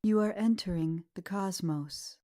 You are entering the cosmos.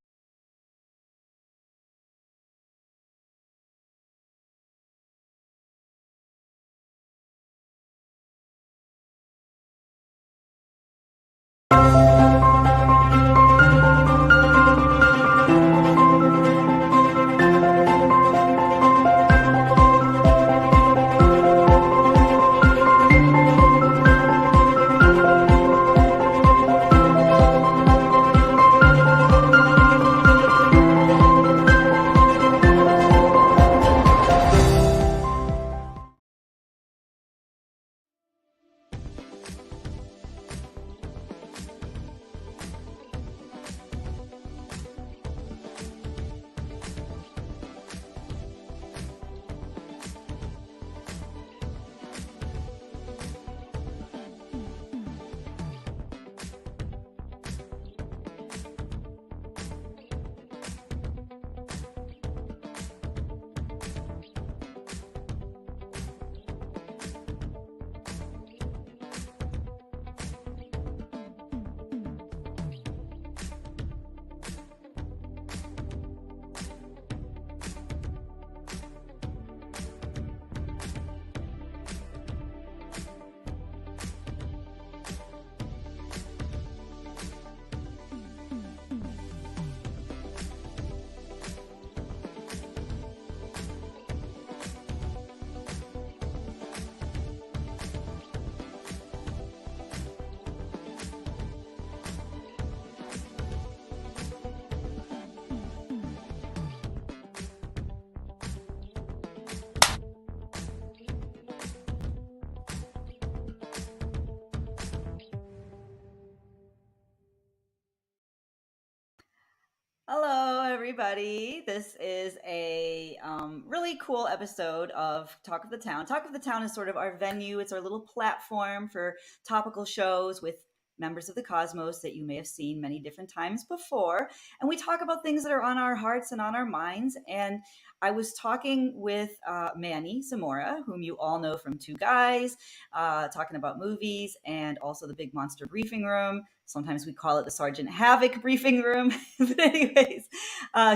Hello, everybody. This is a really cool episode of Talk of the Town. Talk of the Town is sort of our venue, it's our little platform for topical shows with members of the cosmos that you may have seen many different times before. And we talk about things that are on our hearts and on our minds. And I was talking with Manny Zamora, whom you all know from Two Guys, talking about movies and also the Big Monster Briefing Room. Sometimes we call it the Sergeant Havoc briefing room. But anyways,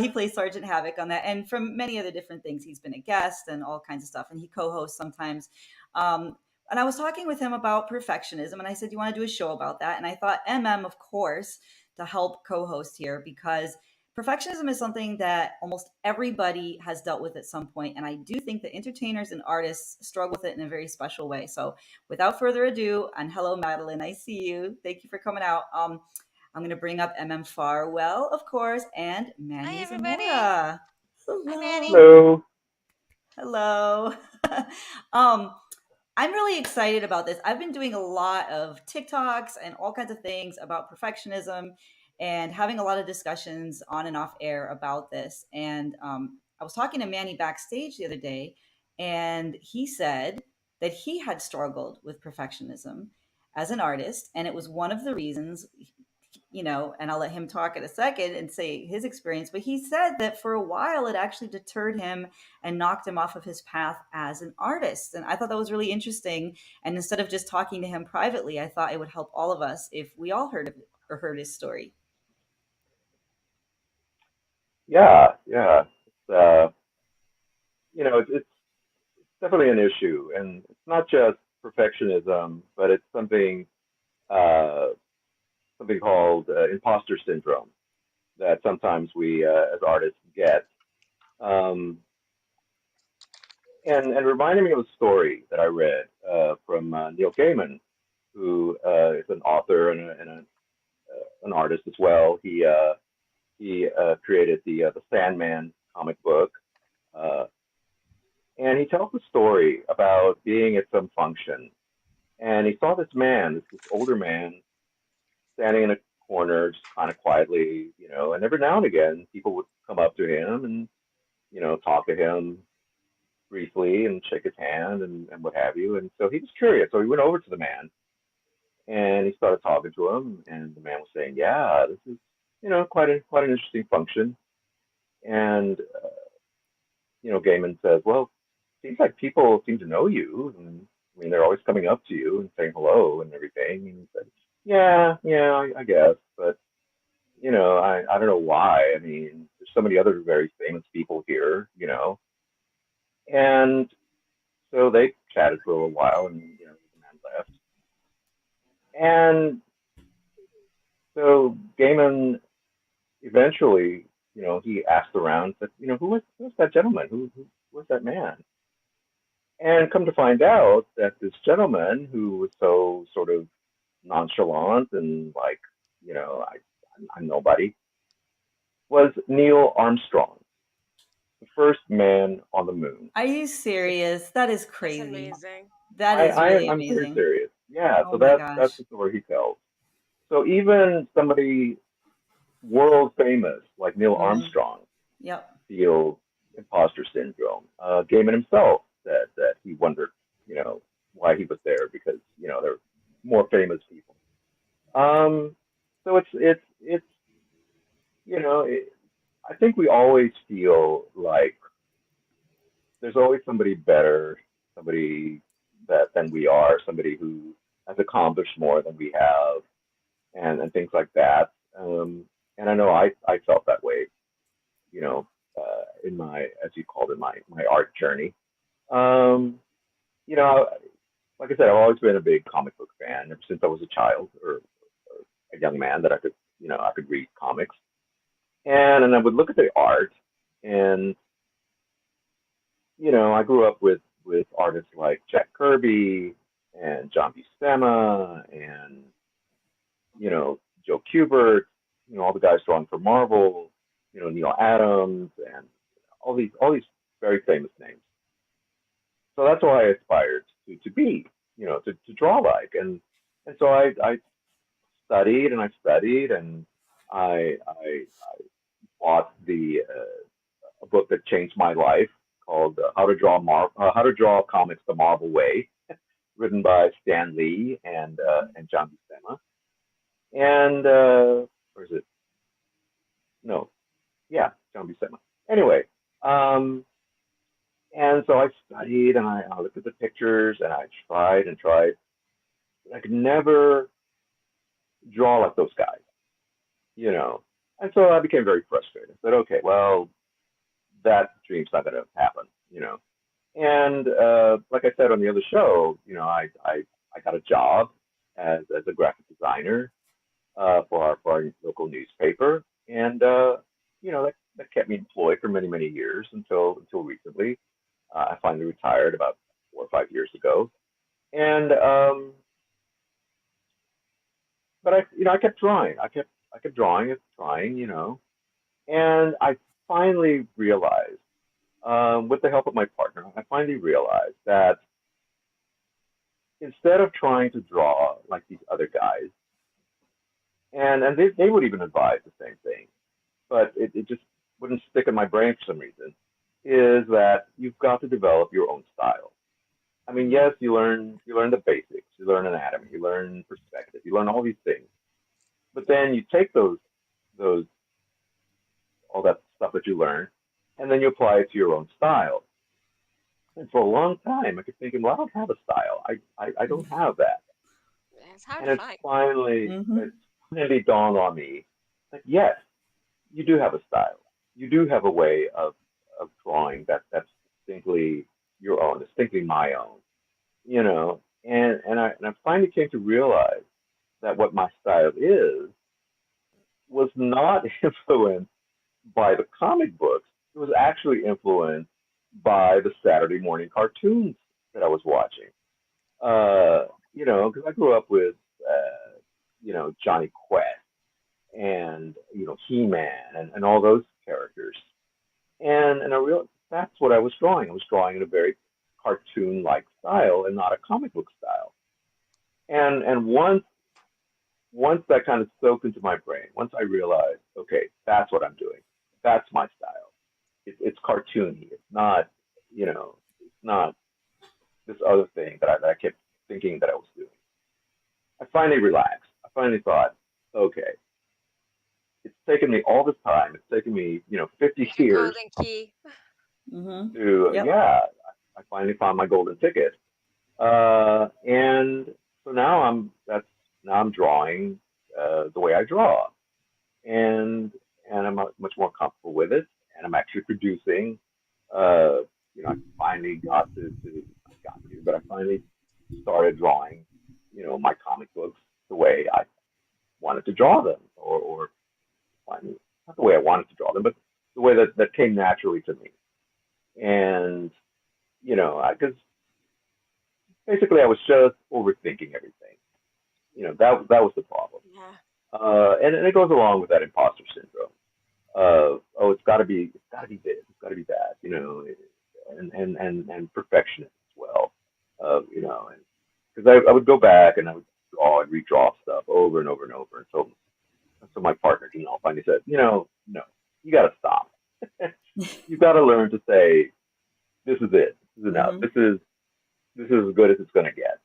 he plays Sergeant Havoc on that. And from many other different things, he's been a guest and all kinds of stuff. And he co-hosts sometimes. And I was talking with him about perfectionism. And I said, you want to do a show about that? And I thought EmEm, of course, to help co-host here because perfectionism is something that almost everybody has dealt with at some point. And I do think that entertainers and artists struggle with it in a very special way. So without further ado, and hello, Madeline, I see you. Thank you for coming out. I'm going to bring up MM Farwell, of course, and Hi, Manny everybody. Zamora. Hi, Manny. Hello. Hello. Hello. um, I'm really excited about this. I've been doing a lot of TikToks and all kinds of things about perfectionism and having a lot of discussions on and off air about this. And I was talking to Manny backstage the other day, and he said that he had struggled with perfectionism as an artist. And it was one of the reasons, and I'll let him talk in a second and say his experience. But he said that for a while it actually deterred him and knocked him off of his path as an artist. And I thought that was really interesting. And instead of just talking to him privately, I thought it would help all of us if we all heard of it or heard his story. Yeah. It's definitely an issue, and it's not just perfectionism, but it's uh, something called imposter syndrome that sometimes we as artists get. Um, and reminding me of a story that I read from Neil Gaiman, who is an author and an artist as well. He created the Sandman comic book. Uh, And he tells a story about being at some function. And he saw this man, this older man, standing in a corner, just kind of quietly, and every now and again, people would come up to him and, talk to him briefly and shake his hand and what have you. And so he was curious. So he went over to the man and he started talking to him. And the man was saying, yeah, this is, quite an interesting function. And, Gaiman says, well, seems like people seem to know you. And I mean, they're always coming up to you and saying hello and everything. And he said, yeah, I guess. But I don't know why. I mean, there's so many other very famous people here, and so they chatted for a little while, and the man left, and so Gaiman eventually, he asked around, said, who was that gentleman? Who was that man? And come to find out that this gentleman who was so sort of nonchalant and like, I'm nobody, was Neil Armstrong, the first man on the moon. Are you serious? That is That's crazy. amazing. That I, is I really I'm very amazing. serious. Yeah, Oh so my that's gosh. the story he tells. So even somebody world famous like Neil Hmm. Armstrong Yep. feels imposter syndrome. Gaiman himself said that he wondered, why he was there because there were more famous people. Um, so it's you know it, I think we always feel like there's always somebody better, somebody that than we are, somebody who has accomplished more than we have, and things like that. And I know I felt that way, you know, in my, as you called it, my art journey. Um, you know, like I said, I've always been a big comic book fan ever since I was a child or a young man that I could read comics, and I would look at the art, and I grew up with artists like Jack Kirby and John Buscema and Joe Kubert, all the guys drawing for Marvel, Neil Adams and all these very famous names. So that's why I aspired to be, to draw like, and so I studied and I studied and I bought the a book that changed my life called How to Draw Comics the Marvel Way, written by Stan Lee and John Buscema. And or is it no? Yeah, John Buscema. Anyway, um, and so I studied and I looked at the pictures and I tried and tried. I could never draw like those guys, you know. And so I became very frustrated. I said, okay, well, that dream's not going to happen. And like I said on the other show, I got a job as a graphic designer for our local newspaper, and that kept me employed for many years until recently. I finally retired about 4 or 5 years ago, and but I kept drawing. I kept drawing and trying, and I finally realized, with the help of my partner, I finally realized that instead of trying to draw like these other guys, and they would even advise the same thing, but it just wouldn't stick in my brain for some reason, is that you've got to develop your own style. I mean, Hmm. yes, you learn the basics, you learn anatomy, you learn perspective, you learn all these things, but then you take those all that stuff that you learn, and then you apply it to your own style. And for a long time, I kept thinking, well, I don't have a style. I don't have that. It's hard And to find. it's finally dawned on me that yes, you do have a style. You do have a way of drawing that's distinctly your own, distinctly my own, and I finally came to realize that what my style is was not influenced by the comic books. It was actually influenced by the Saturday morning cartoons that I was watching. Because I grew up with Johnny Quest and He-Man and all those characters, and I realized that's what I was drawing. I was drawing in a very cartoon-like style and not a comic book style. And once that kind of soaked into my brain, once I realized, okay, that's what I'm doing. That's my style. It's cartoony. It's not this other thing that I kept thinking that I was doing. I finally relaxed. I finally thought, okay, it's taken me all this time. It's taken me, 50 It's your years golden key. Hmm. to, Yep. yeah, I finally found my golden ticket. And so now I'm drawing the way I draw. and I'm much more comfortable with it, and I'm actually producing. Uh, I finally but I finally started drawing, my comic books the way I wanted to draw them, or finally, not the way I wanted to draw them, but the way that came naturally to me. And because basically I was just overthinking everything. That was the problem. Yeah. And it goes along with that imposter syndrome of, oh, it's got to be this, it's got to be that, and perfectionist as well, and because I would go back and I would draw and redraw stuff over and over and over until my partner, finally said, no, you got to stop. You got to learn to say, this is it, this is enough, Hmm. this is as good as it's going to get.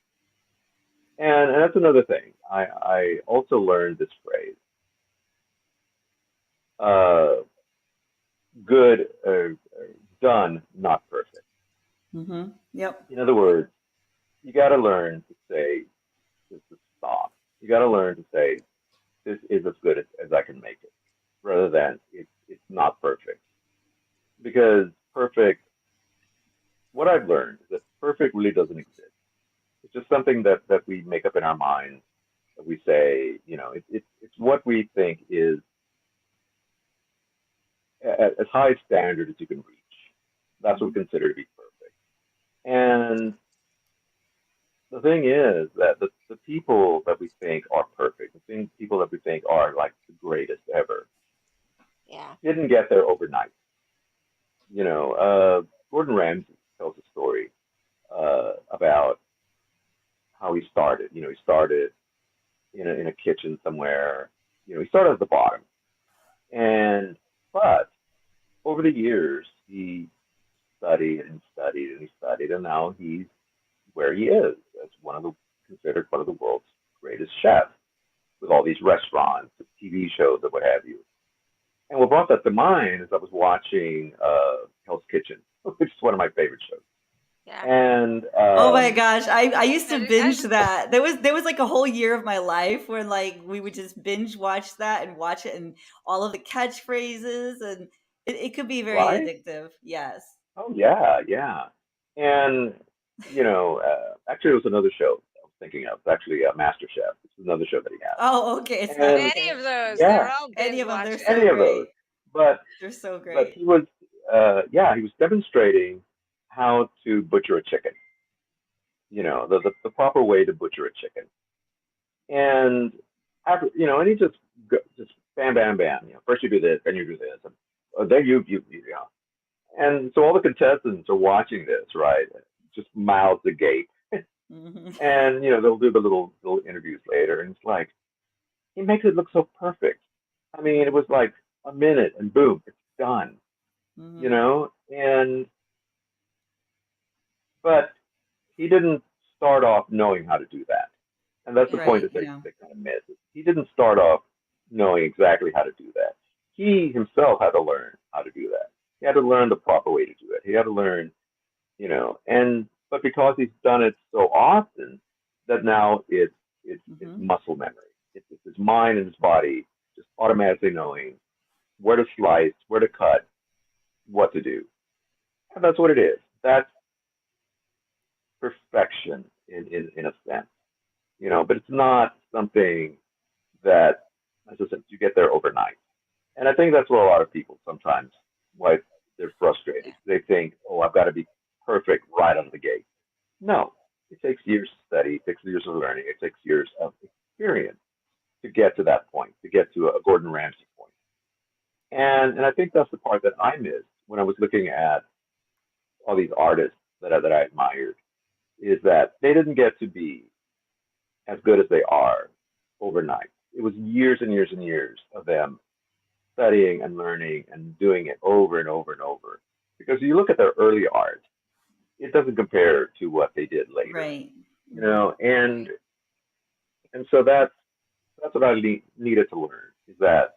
And that's another thing. I also learned this phrase, uh, good, done, not perfect. Hmm. Yep. In other words, you got to learn to say, this is stop. You got to learn to say, this is as good as I can make it, rather than it's not perfect. Because what I've learned is that perfect really doesn't exist. It's just something that we make up in our minds. That we say, it's what we think is as high a standard as you can reach. That's what we Hmm. consider to be perfect. And the thing is that the people that we think are perfect, people that we think are like the greatest ever, Yeah. didn't get there overnight. Gordon Ramsay tells a story about how he started. He started in a kitchen somewhere. He started at the bottom, and but over the years he studied and studied and he studied, and now he's where he is as considered one of the world's greatest chefs with all these restaurants, TV shows, and what have you. And what brought that to mind is I was watching Hell's Kitchen, which is one of my favorite shows. Yeah. And Oh my gosh, I used to I binge that. There was like a whole year of my life where like we would just binge watch that and watch it and all of the catchphrases, and it could be very right? addictive. Yes. Oh yeah, yeah. And actually, it was another show I was thinking of. It's actually Master Chef. It's another show that he Oh, okay. It's has. not And any of okay. those, they're yeah, all Any binge of them, they're watching. so any of those. great. But They're so but great. he was he was demonstrating how to butcher a chicken. The proper way to butcher a chicken. And after and he just bam bam bam. First you do this, then you do this, and then you. And so all the contestants are watching this, right? Just mouths agape. Hmm. And they'll do the little interviews later, and it's like he makes it look so perfect. I mean, it was like a minute, and boom, it's done. Hmm. And but he didn't start off knowing how to do that, and that's the point Right. that Yeah. they kind of miss. He didn't start off knowing exactly how to do that. He himself had to learn how to do that. He had to learn the proper way to do it. He had to learn, and but because he's done it so often, that now it's Hmm. muscle memory. It's his mind and his body just automatically knowing where to slice, where to cut, what to do. And that's what it is. That's perfection in a sense, but it's not something that, as I said, you get there overnight. And I think that's what a lot of people sometimes, why they're frustrated. Yeah. They think, oh, I've got to be perfect right out of the gate. No, it takes years to study, it takes years of learning, it takes years of experience to get to that point, to get to a Gordon Ramsay point. And I think that's the part that I missed when I was looking at all these artists that I admired, is that they didn't get to be as good as they are overnight. It was years and years and years of them studying and learning and doing it over and over and over. Because you look at their early art, it doesn't compare to what they did later. Right. You Hmm. know, and Right. and so that's what I needed to learn, is that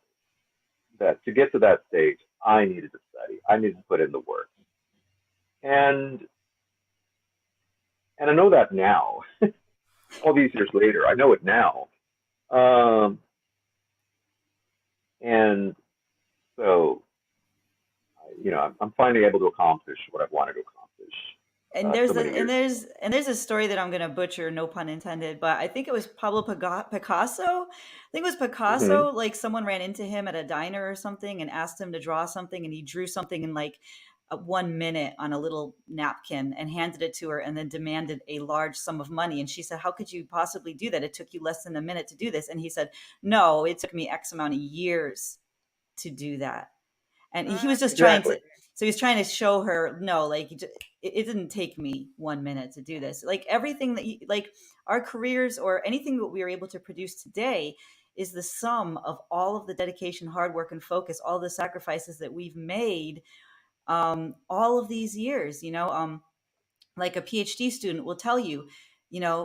to get to that stage, I needed to study. I needed to put in the work. And I know that now, all these years later, I know it now. Um, And so, I'm finally able to accomplish what I've wanted to accomplish And so many years ago. there's a story that I'm gonna butcher, no pun intended, but I think it was Picasso. I think it was Hmm. Picasso. Like someone ran into him at a diner or something and asked him to draw something, and he drew something in like 1 minute on a little napkin and handed it to her, and then demanded a large sum of money. And she said, "How could you possibly do that? It took you less than a minute to do this." And he said, "No, it took me X amount of years to do that." And he was What? just trying Exactly. to, so he's trying to show her, no, like it didn't take me 1 minute to do this. Like everything that like our careers or anything that we are able to produce today is the sum of all of the dedication, hard work, and focus, all the sacrifices that we've made, all of these years, like a PhD student will tell you,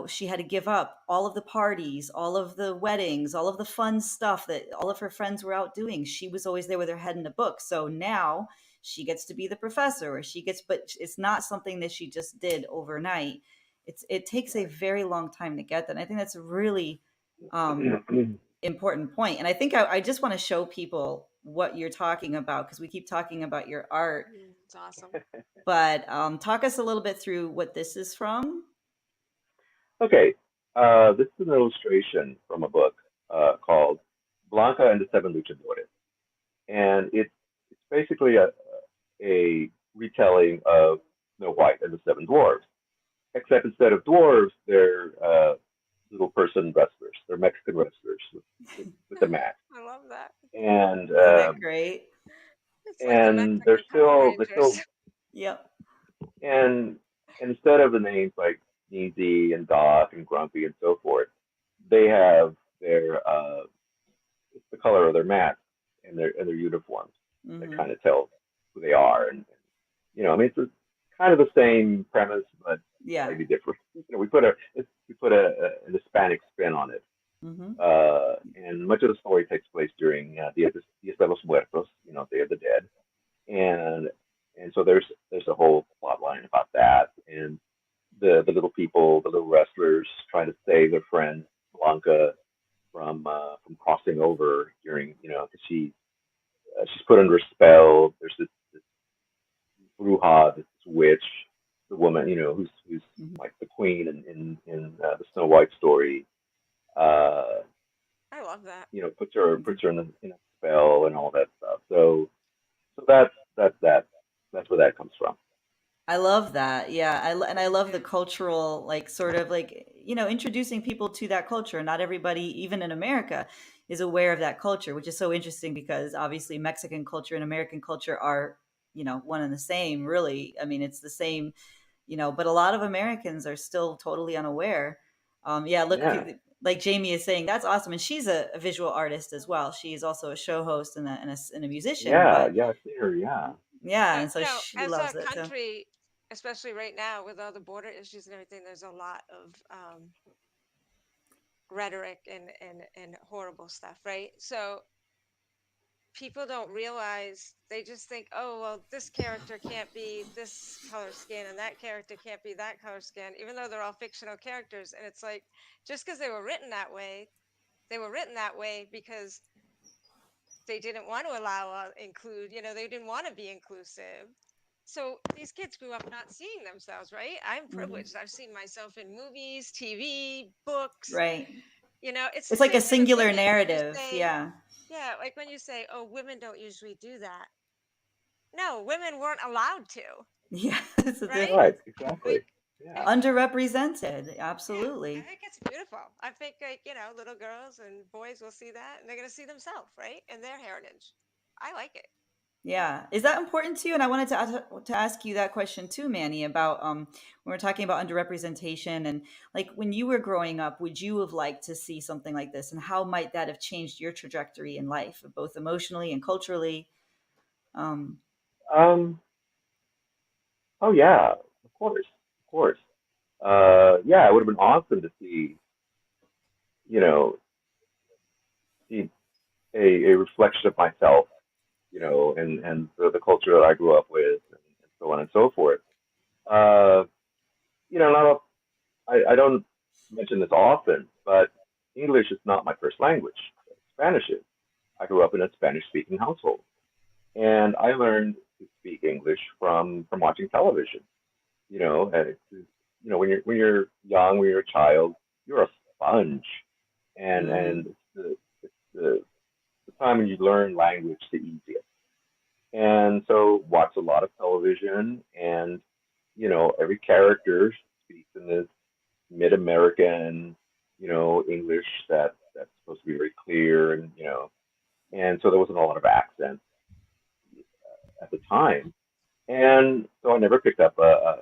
she had to give up all of the parties, all of the weddings, all of the fun stuff that all of her friends were out doing. She was always there with her head in a book. So now she gets to be the professor, or but it's not something that she just did overnight. It takes a very long time to get that. And I think that's a really um, important point. And I think I just want to show people what you're talking about because we keep talking about your art, It's awesome. but talk us a little bit through what this is from. Okay, this is an illustration from a book called Blanca and the Seven Luchadores, and it's basically a retelling of Snow White and the Seven Dwarfs, except instead of dwarves, they're little person wrestlers. They're Mexican wrestlers with the mask, I love that. and Isn't that great? It's like the they're Mexican Power still Rangers. Yep. and instead of the names like Sneezy and Doc and Grumpy and so forth, they have their it's the color of their masks and their uniforms that Hmm. kind of tell who they are. And I mean, it's kind of the same premise, but Yeah. slightly different. We put an Hispanic spin on it. Hmm. And much of the story takes place during Dias de los Muertos, Day of the Dead, and so there's a whole plot line about that, and the little people, the little wrestlers, trying to save their friend Blanca from crossing over during, because she's put under a spell. There's this bruja, this witch, the woman, who's Hmm. like the queen in the Snow White story. Uh, I love that. puts her in a spell and all that stuff. So that's where that comes from. I love that. Yeah. And I Me love the too. cultural, like, sort of like, introducing people to that culture. Not everybody, even in America, is aware of that culture, which is so interesting because obviously Mexican culture and American culture are, one and the same, really. I mean, it's the same, but a lot of Americans are still totally unaware. Yeah, look, Yeah, like Jamie is saying, that's awesome. And she's a visual artist as well. She is also a show host and a musician, yeah, but yeah. I see her. Yeah, yeah, and so she As a loves it too. country, especially right now with all the border issues and everything, there's a lot of rhetoric and horrible stuff, right? So people don't realize, they just think, oh, well, this character can't be this color skin and that character can't be that color skin, even though they're all fictional characters. And it's like, just because they were written that way, they were written that way because they didn't want to allow include, they didn't want to be inclusive. So these kids grew up not seeing themselves, right? I'm Hmm. privileged. I've seen myself in movies, TV, books. Right. It's the It's like a same thing with singular women. When you narrative. say, Yeah. yeah, like when you say, oh, women don't usually do that. No, women weren't allowed to, Yeah, that's the right? right, difference. exactly. Like, Yeah, Underrepresented. yeah, I Absolutely. think it's beautiful. I think, like, little girls and boys will see that and they're going to see themselves, right? And their heritage. I like it. Yeah. Is that important to you? And I wanted to ask you that question too, Manny, about when we're talking about underrepresentation and like when you were growing up, would you have liked to see something like this? And how might that have changed your trajectory in life, both emotionally and culturally? Um, um, oh yeah, of course. Yeah, it would have been awesome to you know, see a reflection of myself, and the culture that I grew up with, and so on and so forth. Uh, not I don't mention this often, but English is not my first language. Spanish is. I grew up in a Spanish-speaking household, and I learned to speak English from watching television. And when you're young, when you're a child, you're a sponge, and it's the time when you learn language the easiest. And so watch a lot of television, and every character speaks in this mid-American, English that's supposed to be very clear, and so there wasn't a lot of accent at the time, and so I never picked up a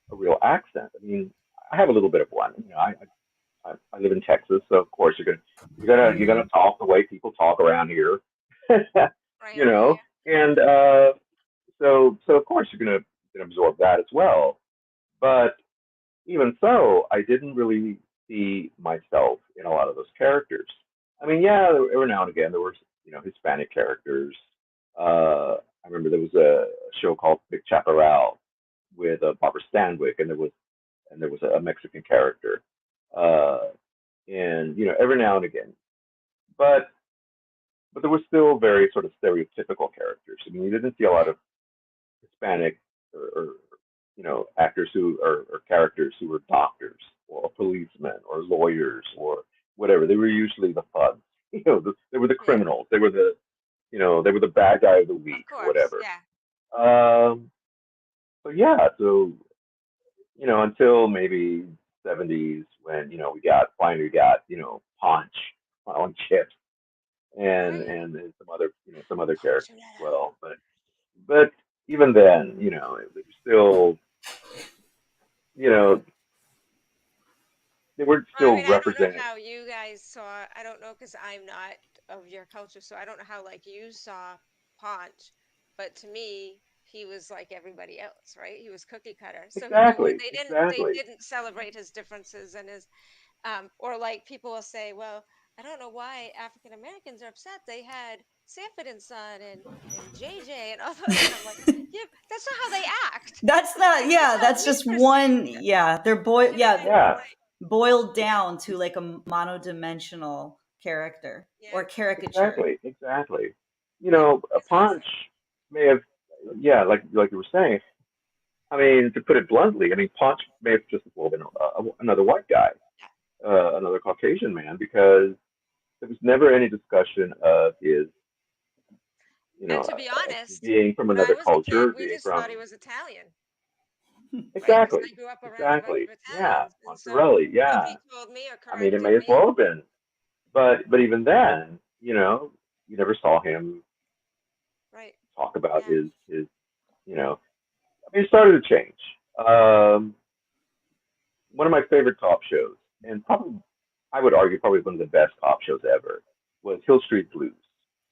real accent. I mean, I have a little bit of one. I live in Texas, so of course you're gonna talk the way people talk around here, Right. you know, and so of course you're gonna absorb that as well. But even so, I didn't really see myself in a lot of those characters. I mean, yeah, every now and again there were Hispanic characters. I remember there was a show called Big Chaparral with Barbara Stanwyck, and there was a Mexican character, uh, and every now and again, but there were still very sort of stereotypical characters. I mean, you didn't see a lot of Hispanic or actors or characters who were doctors or policemen or lawyers or whatever. They were usually the thugs. They were the Yeah. criminals. They were the bad guy of the Of week or course. whatever. Yeah. Um, so yeah, so until maybe '70s when we finally got Punch on Chips and Right. and some other characters as well. But even then, they were still you know they weren't Well, I still mean, I don't know representing. how you guys saw. I don't know because I'm not of your culture, so I don't know how like you saw Ponch. But to me, he was like everybody else, right? He was cookie cutter. So no one, Exactly, they exactly, didn't celebrate his differences and his or like people will say, well, I don't know why African Americans are upset. They had Sanford and Son and JJ and all those, and I'm like, yeah, that's not how they act. That's not, That's yeah, how that's we just perceive one, them. yeah, You know what I yeah, mean? yeah, Like, boiled down to like a monodimensional character yeah, or caricature. exactly, exactly. which A is awesome. Punch may have, yeah, like you were saying. I mean, to put it bluntly, I mean, Punch may have just as well been another white guy, Yeah. another Caucasian man, because there was never any discussion of his, And to be honest, being from when I another was a kid, culture, we being just thought he from was Italian, right? Because exactly, I grew up around a bunch exactly, of yeah, Italians, and so mozzarella, if yeah. he told me or I mean, it corrected may as me, well have been, but even then, you never saw him right? talk about Yeah. his, you know, I mean, it started to change. Um, One of my favorite cop shows, and probably I would argue probably one of the best cop shows ever, was Hill Street Blues,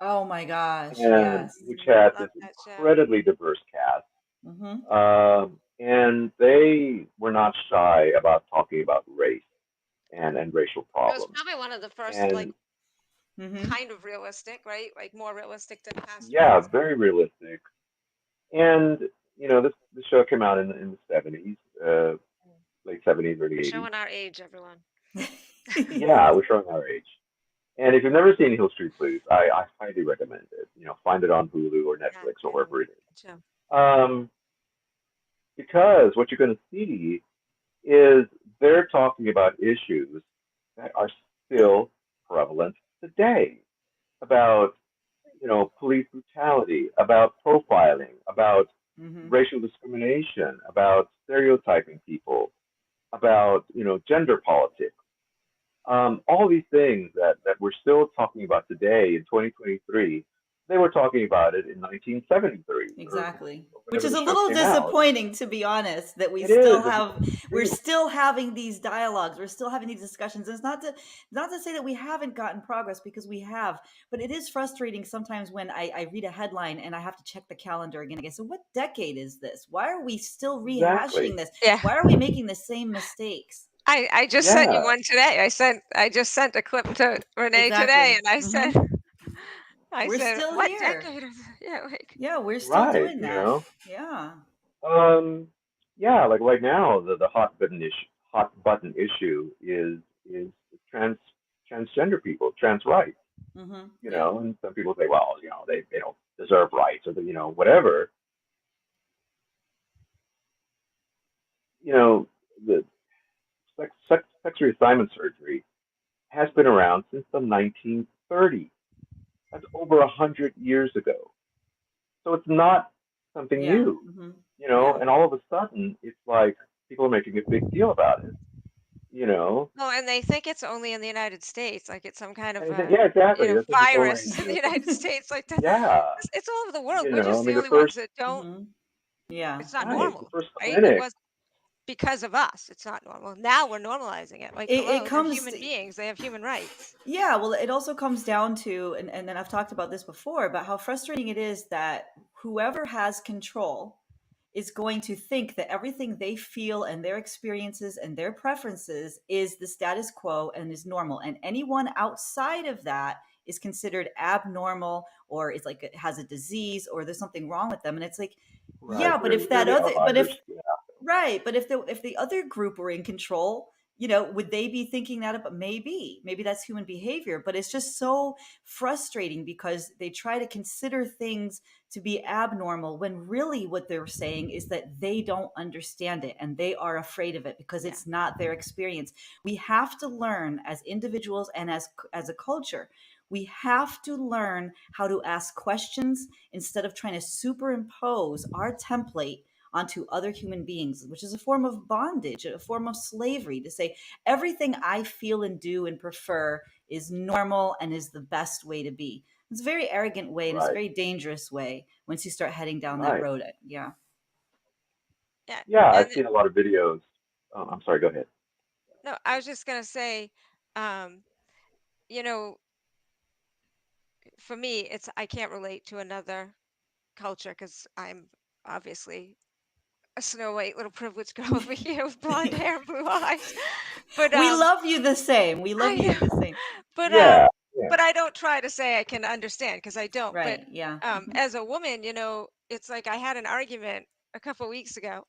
Oh my gosh, and yes. which had Love this that show. incredibly diverse cast. Hmm. And they were not shy about talking about race and racial It was problems. probably one of the first, like, And Hmm. kind of realistic, right? Like more realistic than past yeah, ones. very realistic. And this show came out in the '70s, Mm. late '70s, early We're '80s. showing our age, everyone. Yeah, we're showing our age. And if you've never seen Hill Street Blues, I highly recommend it. Find it on Hulu or Yeah, Netflix or yeah, wherever it is. good show. Um, because what you're going to see is they're talking about issues that are still prevalent today about, police brutality, about profiling, about Hmm. racial discrimination, about stereotyping people, about, gender politics. All these things that we're still talking about today in 2023, they were talking about it in 1973 or Exactly. Which whenever is the a show little came out. disappointing, to be honest, that It is. we're Extremely. still having these dialogues, we're still having these discussions. It's not to say that we haven't gotten progress, because we have, but it is frustrating sometimes when I read a headline and I have to check the calendar again. So what decade is this? Why are we still rehashing Exactly. this? Yeah. Why are we making the same mistakes? I just sent you Yeah. one today. I just sent a clip to Renee today, Exactly. and I Hmm. said, We're still what here. decade is it? Yeah, like, Yeah, we're still Right. doing that. Yeah. Um, yeah. Like right now, the hot button issue is trans transgender people, trans rights. Yeah. And some people say, well, they don't deserve rights or whatever. The sex reassignment surgery has been around since the 1930s. That's over 100 years ago. So it's not something Yeah. new, Yeah. and all of a sudden it's like people are making a big deal about it, Well, and they think it's only in the United States, like it's some kind of yeah, exactly. That's what it's only, virus in the United States. Like that, yeah, it's all over the world. We're I just the mean, the only ones first, that don't. Yeah. It's not right, the normal, first right? It clinic, was because of us. It's not normal. Now we're normalizing it. Like, It hello, they're comes human to, beings. They have human rights. yeah, well, it also comes down to, and then I've talked about this before, about how frustrating it is that whoever has control is going to think that everything they feel and their experiences and their preferences is the status quo and is normal. And anyone outside of that is considered abnormal, or it's like it has a disease, or there's something wrong with them. And it's like, right? yeah, but if They're that the other, but outliers. if Yeah, right, but if the other group were in control, would they be thinking that about? Maybe that's human behavior, but it's just so frustrating because they try to consider things to be abnormal when really what they're saying is that they don't understand it and they are afraid of it because Yeah. it's not their experience. We have to learn as individuals and as a culture. We have to learn how to ask questions instead of trying to superimpose our template onto other human beings, which is a form of bondage, a form of slavery, to say everything I feel and do and prefer is normal and is the best way to be. It's a very arrogant way and it's a right, very dangerous way once you start heading down that right. road. Yeah. Yeah. Yeah, I've And seen a lot of videos. Oh, I'm sorry. Go ahead. no, I was just gonna say, um, you know, for me, it's I can't relate to another culture because I'm obviously a Snow White little privileged girl over here with blonde hair and blue eyes. But We love you the same. We love I you the know, same. but Yeah, yeah, I don't try to say I can understand because I don't. But Right. Yeah. as a woman, it's like I had an argument a couple weeks ago.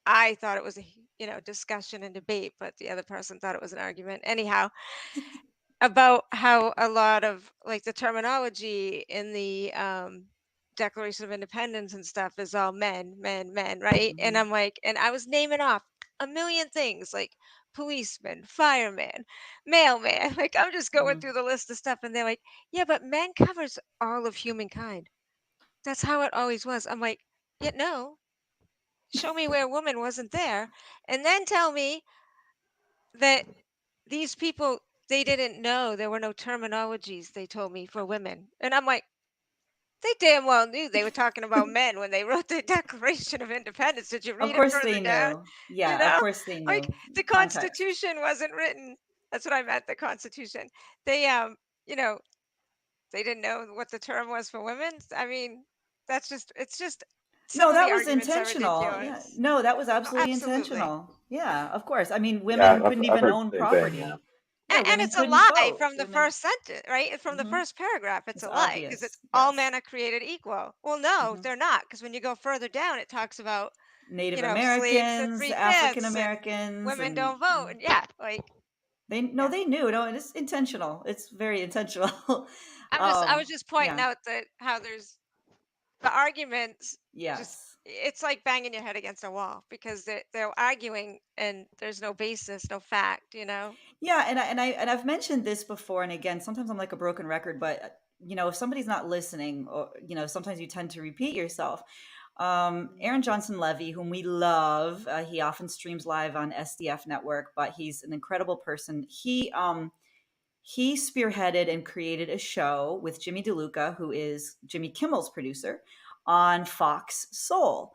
I thought it was a discussion and debate, but the other person thought it was an argument. Anyhow, about how a lot of like the terminology in the Declaration of Independence and stuff is all men, men, men, right? And Mhm. I'm like, and I was naming off a million things like policeman, fireman, mailman. Like I'm just going Mhm. through the list of stuff, and they're like, yeah, but men covers all of humankind. That's how it always was. I'm like, yeah, no. Show me where woman wasn't there, and then tell me that these people they didn't know there were no terminologies they told me for women. And I'm like, they damn well knew they were talking about men when they wrote the Declaration of Independence. Did you Of read it course further they down? knew. You Yeah, of know? course they Like knew. the Context. Constitution wasn't written. That's what I meant, the Constitution. They you know, they didn't know what the term was for women. I mean, it's just some No, of the that was arguments are intentional. Yeah. ridiculous. No, that was Oh, absolutely absolutely. intentional. Yeah, of course. I mean, yeah. women I've couldn't I've even heard own the same thing. Yeah, property. Yeah, And women it's a couldn't lie vote. from the Women. first sentence, right? From the Hmm. first paragraph, it's It's a lie because it's obvious. all Yes. men are created equal. Well, no, Hmm. they're not, because when you go further down, it talks about, Native slaves at Americans, African 3/5 and Americans, women and don't vote. And yeah, like, they no, yeah. they knew. No, it's intentional. It's very intentional. I was just pointing Yeah. out that how there's the arguments just Yes. it's like banging your head against a wall because they're arguing and there's no basis, no fact. Yeah, and I've mentioned this before, and again, sometimes I'm like a broken record, but if somebody's not listening, or sometimes you tend to repeat yourself. Mhm. Aaron Johnson Levy, whom we love, he often streams live on SDF Network, but he's an incredible person. He spearheaded and created a show with Jimmy DeLuca, who is Jimmy Kimmel's producer, on Fox Soul.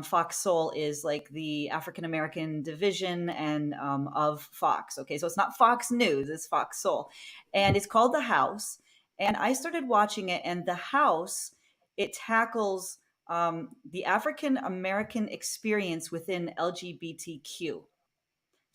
Fox Soul is like the African American division and of Fox. Okay, so it's not Fox News; it's Fox Soul, and it's called The House. And I started watching it, and The House it tackles the African American experience within LGBTQ.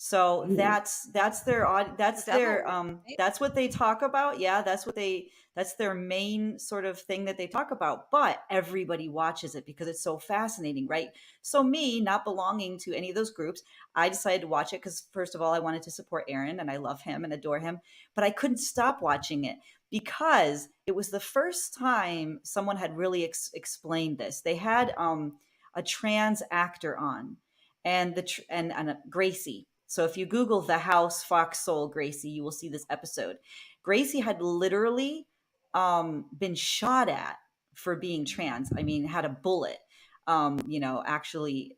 So that's their that's The devil, their right? that's what they talk about. Yeah, that's their main sort of thing that they talk about. But everybody watches it because it's so fascinating, right? So me, not belonging to any of those groups, I decided to watch it because first of all, I wanted to support Aaron and I love him and adore him, but I couldn't stop watching it because it was the first time someone had really explained this. They had a trans actor on, and Gracie. So if you Google the House Fox Soul Gracie, you will see this episode. Gracie had literally been shot at for being trans. I mean, had a bullet, actually.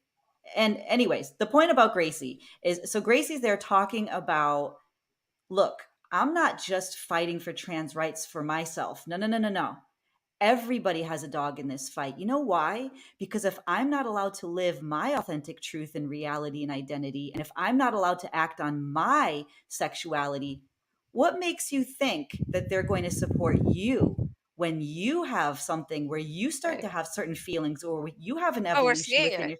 And anyways, the point about Gracie is, so Gracie's there talking about, look, I'm not just fighting for trans rights for myself. No, no, no, no, no. Everybody has a dog in this fight. You know why? Because if I'm not allowed to live my authentic truth and reality and identity, and if I'm not allowed to act on my sexuality, what makes you think that they're going to support you when you have something where you start to Right. have certain feelings, or you have an Oh, we're evolution seeing within it. you?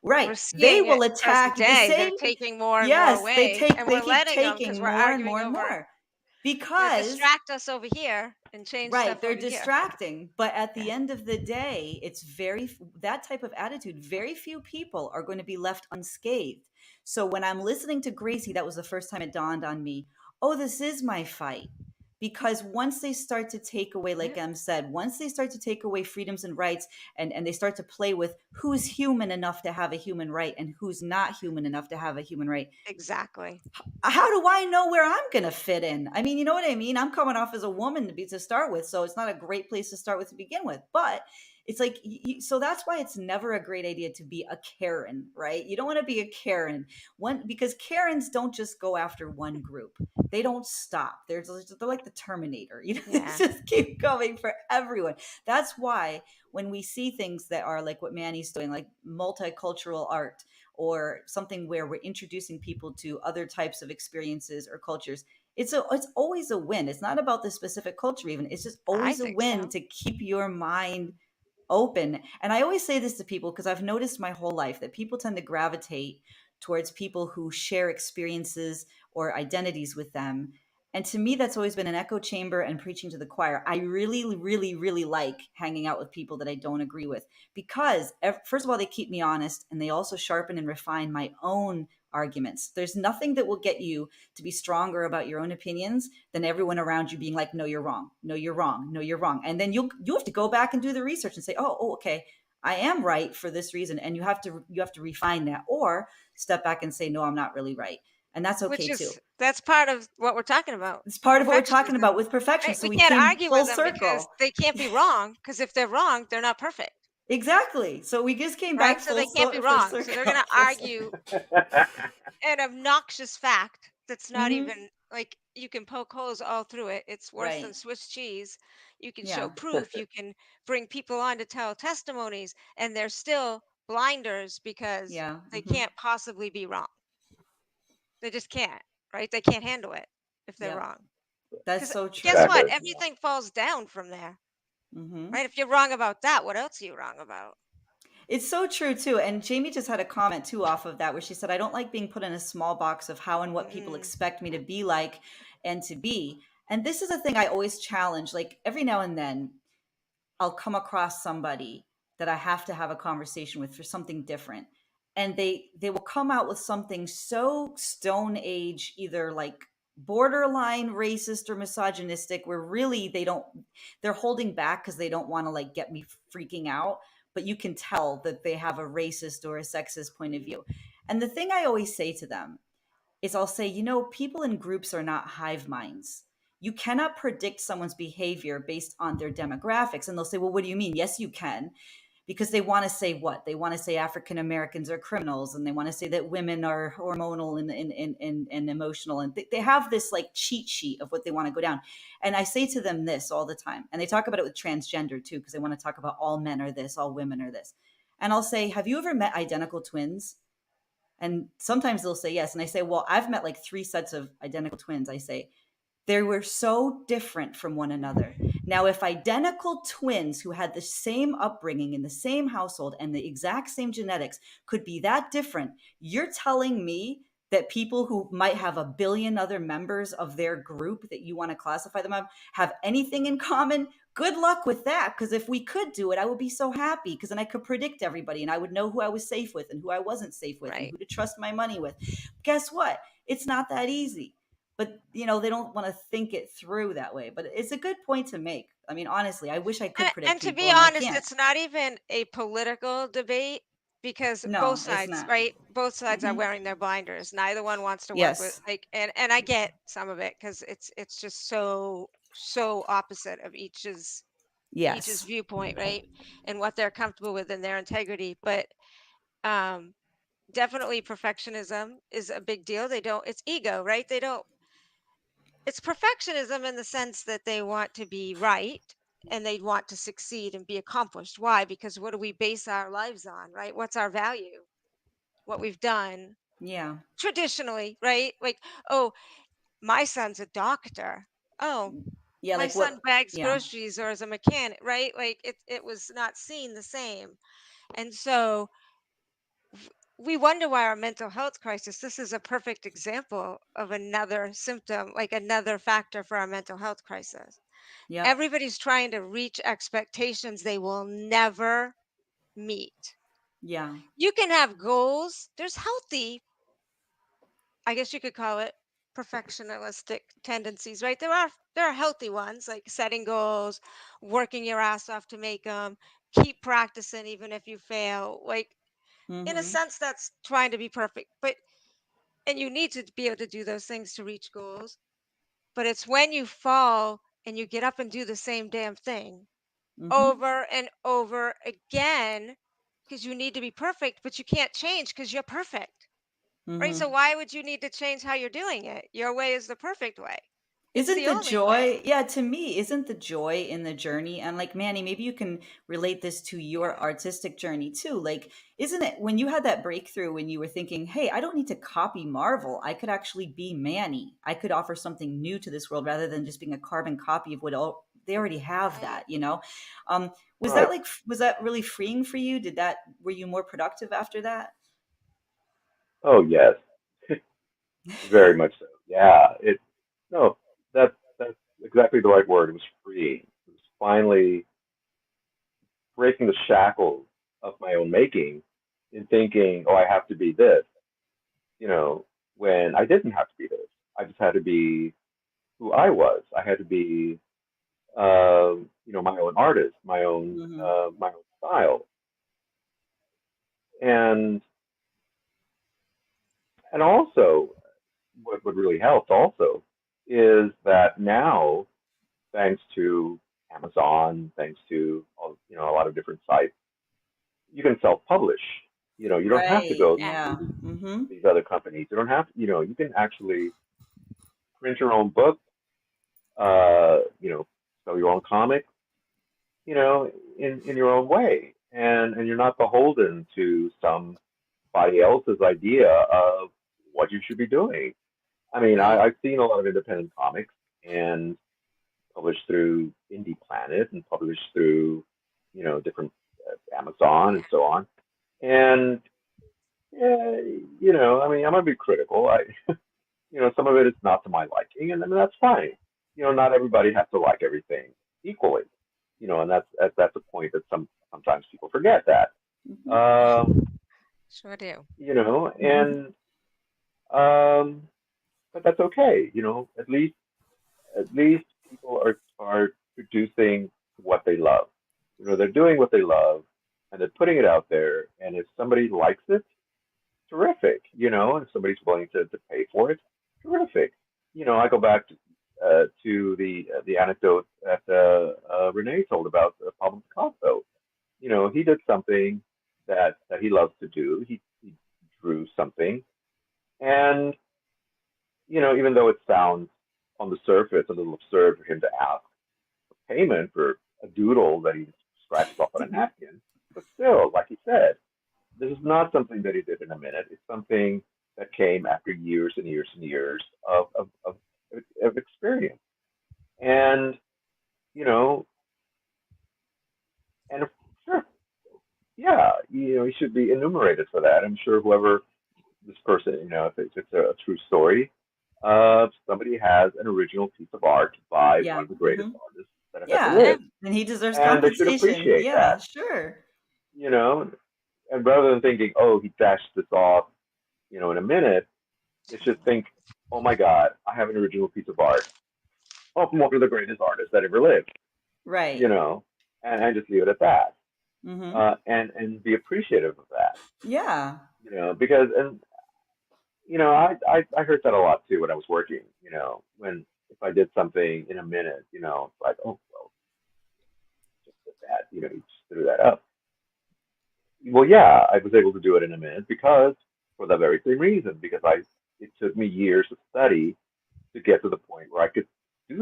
Right. We're They seeing it will present attack the day. They're same. taking more and more Yes, away, and they we're keep letting them because taking we're more and arguing more and over. more They because distract us over here and change right, stuff they're over here. distracting, but at the Yeah. end of the day, it's that type of attitude, very few people are going to be left unscathed. So when I'm listening to Gracie, that was the first time it dawned on me, oh, this is my fight. Because once they start to take away, like Yeah. Em said, once they start to take away freedoms and rights, and they start to play with who's human enough to have a human right and who's not human enough to have a human right, Exactly. how do I know where I'm going to fit in? I mean, you know what I mean? I'm coming off as a woman to start with, so it's not a great place to start with to begin with. But it's like, so that's why it's never a great idea to be a Karen, right? You don't want to be a Karen, because Karens don't just go after one group. They don't stop. They're like the Terminator. You know, Yeah. they just keep going for everyone. That's why when we see things that are like what Manny's doing, like multicultural art, or something where we're introducing people to other types of experiences or cultures, it's always a win. It's not about the specific culture even. It's just I always a think win so. to keep your mind open. And I always say this to people because I've noticed my whole life that people tend to gravitate towards people who share experiences or identities with them. And to me, that's always been an echo chamber and preaching to the choir. I really, really, really like hanging out with people that I don't agree with, because first of all, they keep me honest, and they also sharpen and refine my own arguments. There's nothing that will get you to be stronger about your own opinions than everyone around you being like, no, you're wrong. No, you're wrong. No, you're wrong. And then you have to go back and do the research and say, oh, okay, I am right for this reason. And you have to refine that, or step back and say, no, I'm not really right. And that's okay too. That's part of what we're talking about. It's part of what we're talking Perfectionism. about with perfection. Right? So We we can't came argue full with them because circle. they can't be wrong, because if they're wrong, they're not perfect. Exactly. So we just came Right? back So they can't be full wrong. circle. So they're going to Full circle. argue an obnoxious fact that's not Mhm. even, like, you can poke holes all through it. It's worse than Right. Swiss cheese. You can show Yeah. proof. You can bring people on to tell testimonies, and they're still blinders because Yeah. they Mhm. can't possibly be wrong. They just can't, right? They can't handle it if they're Yep. wrong. That's Because so true. guess what? Exactly. Everything falls down from there, Mhm. right? If you're wrong about that, what else are you wrong about? It's so true too. And Jamie just had a comment too off of that, where she said, I don't like being put in a small box of how and what people Mm, expect me to be like and to be. And this is a thing I always challenge. Like every now and then I'll come across somebody that I have to have a conversation with for something different. And they will come out with something so stone age, either like borderline racist or misogynistic, where really they're holding back because they don't want to like get me freaking out. But you can tell that they have a racist or a sexist point of view. And the thing I always say to them is, I'll say, people in groups are not hive minds. You cannot predict someone's behavior based on their demographics. And they'll say, well, what do you mean? Yes, you can. Because they want to say what? They want to say African Americans are criminals, and they want to say that women are hormonal and emotional. And they have this like cheat sheet of what they want to go down. And I say to them this all the time. And they talk about it with transgender too, because they want to talk about all men are this, all women are this. And I'll say, have you ever met identical twins? And sometimes they'll say yes. And I say, well, I've met like 3 sets of identical twins. I say, they were so different from one another. Now, if identical twins who had the same upbringing in the same household and the exact same genetics could be that different, you're telling me that people who might have a billion other members of their group that you want to classify them have anything in common, good luck with that. Because if we could do it, I would be so happy, because then I could predict everybody and I would know who I was safe with and who I wasn't safe with and Right. who to trust my money with. Guess what? It's not that easy. But, they don't want to think it through that way. But it's a good point to make. I mean, honestly, I wish I could predict And to people be and I honest, can't. it's not even a political debate, because both No, it's sides, not. right? Both sides are Hmm. wearing their blinders. Neither one wants to work with, Yes. like, and I get some of it, because it's just so opposite of each's Yes. viewpoint, right? And what they're comfortable with and their integrity. But um definitely perfectionism is a big deal. It's ego, right? It's perfectionism in the sense that they want to be right and they want to succeed and be accomplished. Why? Because what do we base our lives on, right? What's our value? What we've done Yeah. traditionally, right? Like, oh, my son's a doctor. Oh, Yeah. my Like son what? bags Yeah. groceries or is a mechanic, right? Like it was not seen the same. And so we wonder why our mental health crisis, this is a perfect example of another symptom, like another factor for our mental health crisis. Yep. Everybody's trying to reach expectations they will never meet. Yeah. You can have goals. There's healthy, I guess you could call it, perfectionistic tendencies, right? There are healthy ones, like setting goals, working your ass off to make them, keep practicing even if you fail. Like, in a Mm-hmm. sense, that's trying to be perfect. But and you need to be able to do those things to reach goals. But it's when you fall and you get up and do the same damn thing Mm-hmm. over and over again, because you need to be perfect, but you can't change because you're perfect, right? Mm-hmm. So why would you need to change how you're doing it? Your way is the perfect way. It's Isn't the the only way. joy, yeah, to me, isn't the joy in the journey? And like, Manny, maybe you can relate this to your Yeah. artistic journey too. Like, isn't it when you had that breakthrough, when you were thinking, hey, I don't need to copy Marvel. I could actually be Manny. I could offer something new to this world rather than just being a carbon copy of what they already have Right. that. Um, Right. was that really freeing for you? Were you more productive after that? Oh yes, very much so. Yeah. No, that's exactly the right word. It was freeing. It was finally breaking the shackles of my own making in thinking, oh, I have to be this, you know, when I didn't have to be this. I just had to be who I was. I had to be, my own artist, Mm-hmm. my own style, and also what really helped also is that now, thanks to Amazon, thanks to a lot of different sites, you can self-publish. You don't have to Right. go Yeah. Yeah. through Mm-hmm. these other companies. You don't have to, you can actually print your own book, sell your own comic, you know, in your own way, and you're not beholden to somebody else's idea of what you should be doing. I mean, Right. I've seen a lot of independent comics and published through Indie Planet and published through, different Amazon and so on. And yeah, I mean, I'm gonna be critical. Some of it is not to my liking, and I mean that's fine. Not everybody has to like everything equally. And that's a point that sometimes people forget that. Mm-hmm. Um, Sure do. and but that's okay. At least people are producing what they love. They're doing what they love, and they're putting it out there. And if somebody likes it, terrific. And if somebody's willing to pay for it, terrific. I go back to the anecdote that Renee told about Pablo Picasso. He did something that he loves to do. He drew something, and even though it sounds on the surface a little absurd for him to ask payment for a doodle that he scratched off on a napkin, but still, like he said, this is not something that he did in a minute. It's something that came after years and years and years of experience. And, you know, and sure, yeah, he should be enumerated for that. I'm sure whoever this person, if it's a true story, somebody has an original piece of art by one Yeah. of the greatest Hmm. artists that have ever Yeah. Yeah. lived, And he deserves and they should compensation. appreciate Yeah, that, sure. you know. And rather than thinking, oh, he dashed this off, in a minute, they should think, oh my God, I have an original piece of art of one of the greatest artists that ever lived, Right. you know, and just leave it at that, Hmm. and be appreciative of that, Yeah. because I heard that a lot too when I was working, when if I did something in a minute, it's like, oh well, just did that, you just threw that up. Well, yeah, I was able to do it in a minute because for the very same reason, because I it took me years of study to get to the point where I could do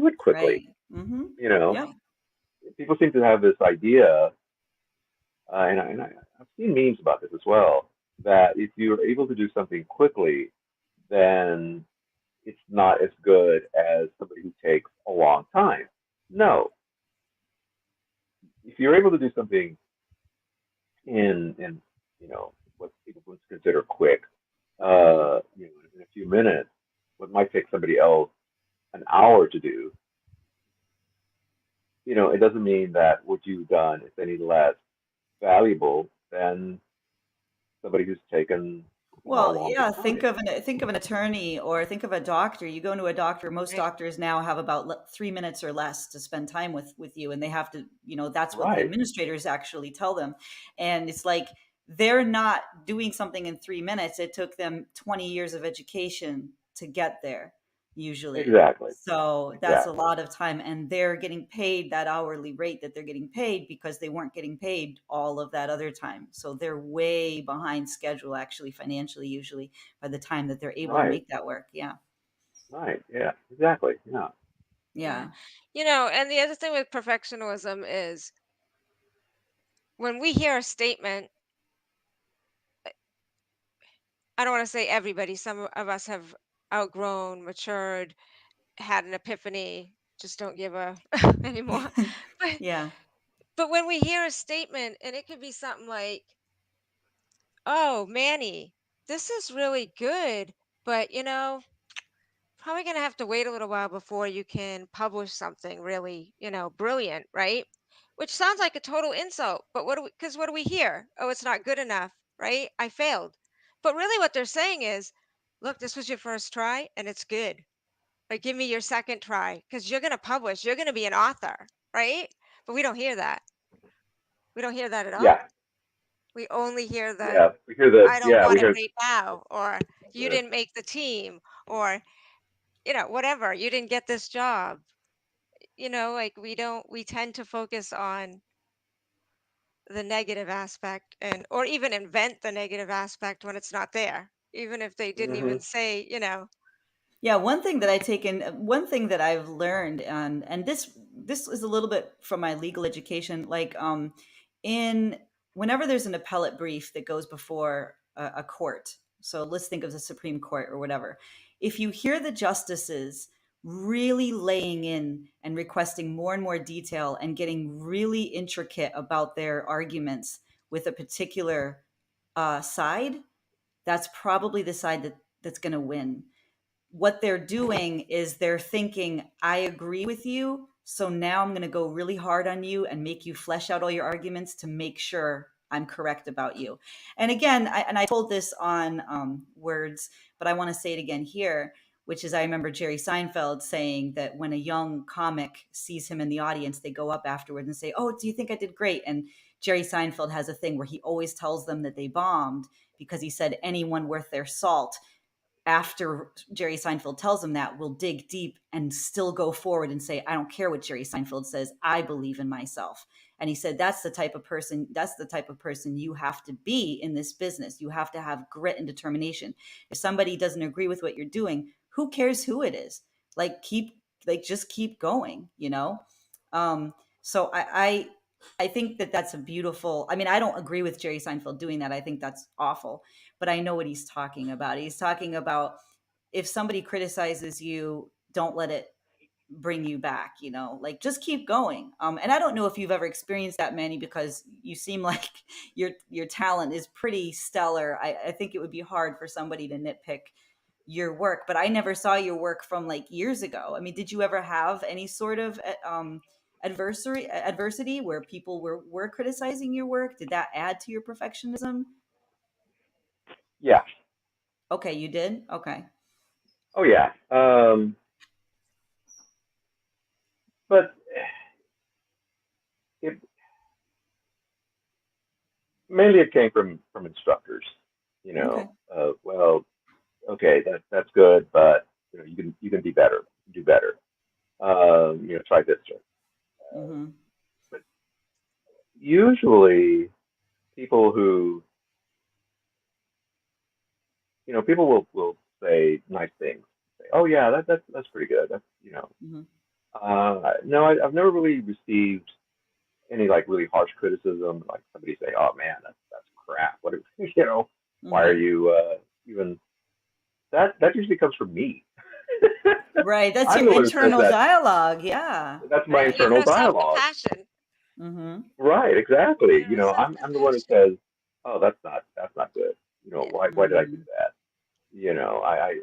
it quickly. Right. Hmm. You know, Yep. people seem to have this idea, I've seen memes about this as well, that if you're able to do something quickly, then it's not as good as somebody who takes a long time. No, if you're able to do something in what people would consider quick, Hmm. in a few minutes, what might take somebody else an hour to do, it doesn't mean that what you've done is any less valuable than somebody who's taken a Well, longer yeah, time. think of an attorney or think of a doctor. You go into a doctor, most Right. doctors now have about 3 minutes or less to spend time with you, and they have to, that's what the Right. administrators actually tell them. And it's like they're not doing something in 3 minutes. It took them 20 years of education to get there, usually. Exactly. So that's a Exactly. lot of time, and they're getting paid that hourly rate that they're getting paid because they weren't getting paid all of that other time. So they're way behind schedule, actually, financially, usually by the time that they're able to Right. make that work. Yeah. Right. Yeah. Exactly. Yeah. Yeah. Yeah. And the other thing with perfectionism is when we hear a statement, I don't want to say everybody, some of us have outgrown, matured, had an epiphany, just don't give a anymore. But Yeah. but when we hear a statement and it could be something like, "Oh, Manny, this is really good, but probably going to have to wait a little while before you can publish something really, brilliant, right?" Which sounds like a total insult, but what do we hear? Oh, it's not good enough, right? I failed. But really what they're saying is, look, this was your first try and it's good. Like, give me your second try because you're going to publish, you're going to be an author, right? But we don't hear that. We don't hear that at all. Yeah. We only hear the, Yeah. We hear the I don't yeah. We want it hear right now, or you the didn't make the team, or, whatever, you didn't get this job. Like we tend to focus on the negative aspect or even invent the negative aspect when it's not there, even if they didn't hmm even say. Yeah, one thing that I've learned, and this is a little bit from my legal education, like in whenever there's an appellate brief that goes before a court, so let's think of the Supreme Court or whatever. If you hear the justices really laying in and requesting more and more detail and getting really intricate about their arguments with a particular side, that's probably the side that's going to win. What they're doing is they're thinking, I agree with you. So now I'm going to go really hard on you and make you flesh out all your arguments to make sure I'm correct about you. And again, I told this on Words, but I want to say it again here, which is I remember Jerry Seinfeld saying that when a young comic sees him in the audience, they go up afterward and say, oh, do you think I did great? And Jerry Seinfeld has a thing where he always tells them that they bombed because he said anyone worth their salt after Jerry Seinfeld tells him that, will dig deep and still go forward and say, I don't care what Jerry Seinfeld says. I believe in myself. And he said, that's the type of person you have to be in this business. You have to have grit and determination. If somebody doesn't agree with what you're doing, who cares who it is? Just keep going. Um, so I think that that's a beautiful, I mean, I don't agree with Jerry Seinfeld doing that. I think that's awful, but I know what he's talking about. He's talking about if somebody criticizes you, don't let it bring you back, you know, like just keep going. And I don't know if you've ever experienced that, Manny, because you seem like your talent is pretty stellar. I think it would be hard for somebody to nitpick your work, but I never saw your work from like years ago. I mean, did you ever have any sort of adversity where people were criticizing your work? Did that add to your perfectionism? Yeah. Okay, you did. Okay. Oh yeah. But it mainly it came from instructors. You Okay. know, well, okay, that's good, but you know, you can be better, do better. You know, try this. Mm-hmm. But usually, people who people will say nice things. Say, oh yeah, that's pretty good. That's you know. Mm-hmm. No, I've never really received any like really harsh criticism, like somebody say, "Oh man, that's crap." What you know? Why are Mm-hmm. you even that? That usually comes from me. Right. That's I'm your the one who says internal that. dialogue. Yeah. That's my Right. You have internal no dialogue. self-compassion. Mm-hmm. Right, exactly. You You know, know, I'm the one who self-compassion. says, "Oh, that's not good." You know, why did I do Mm-hmm. that? You know, I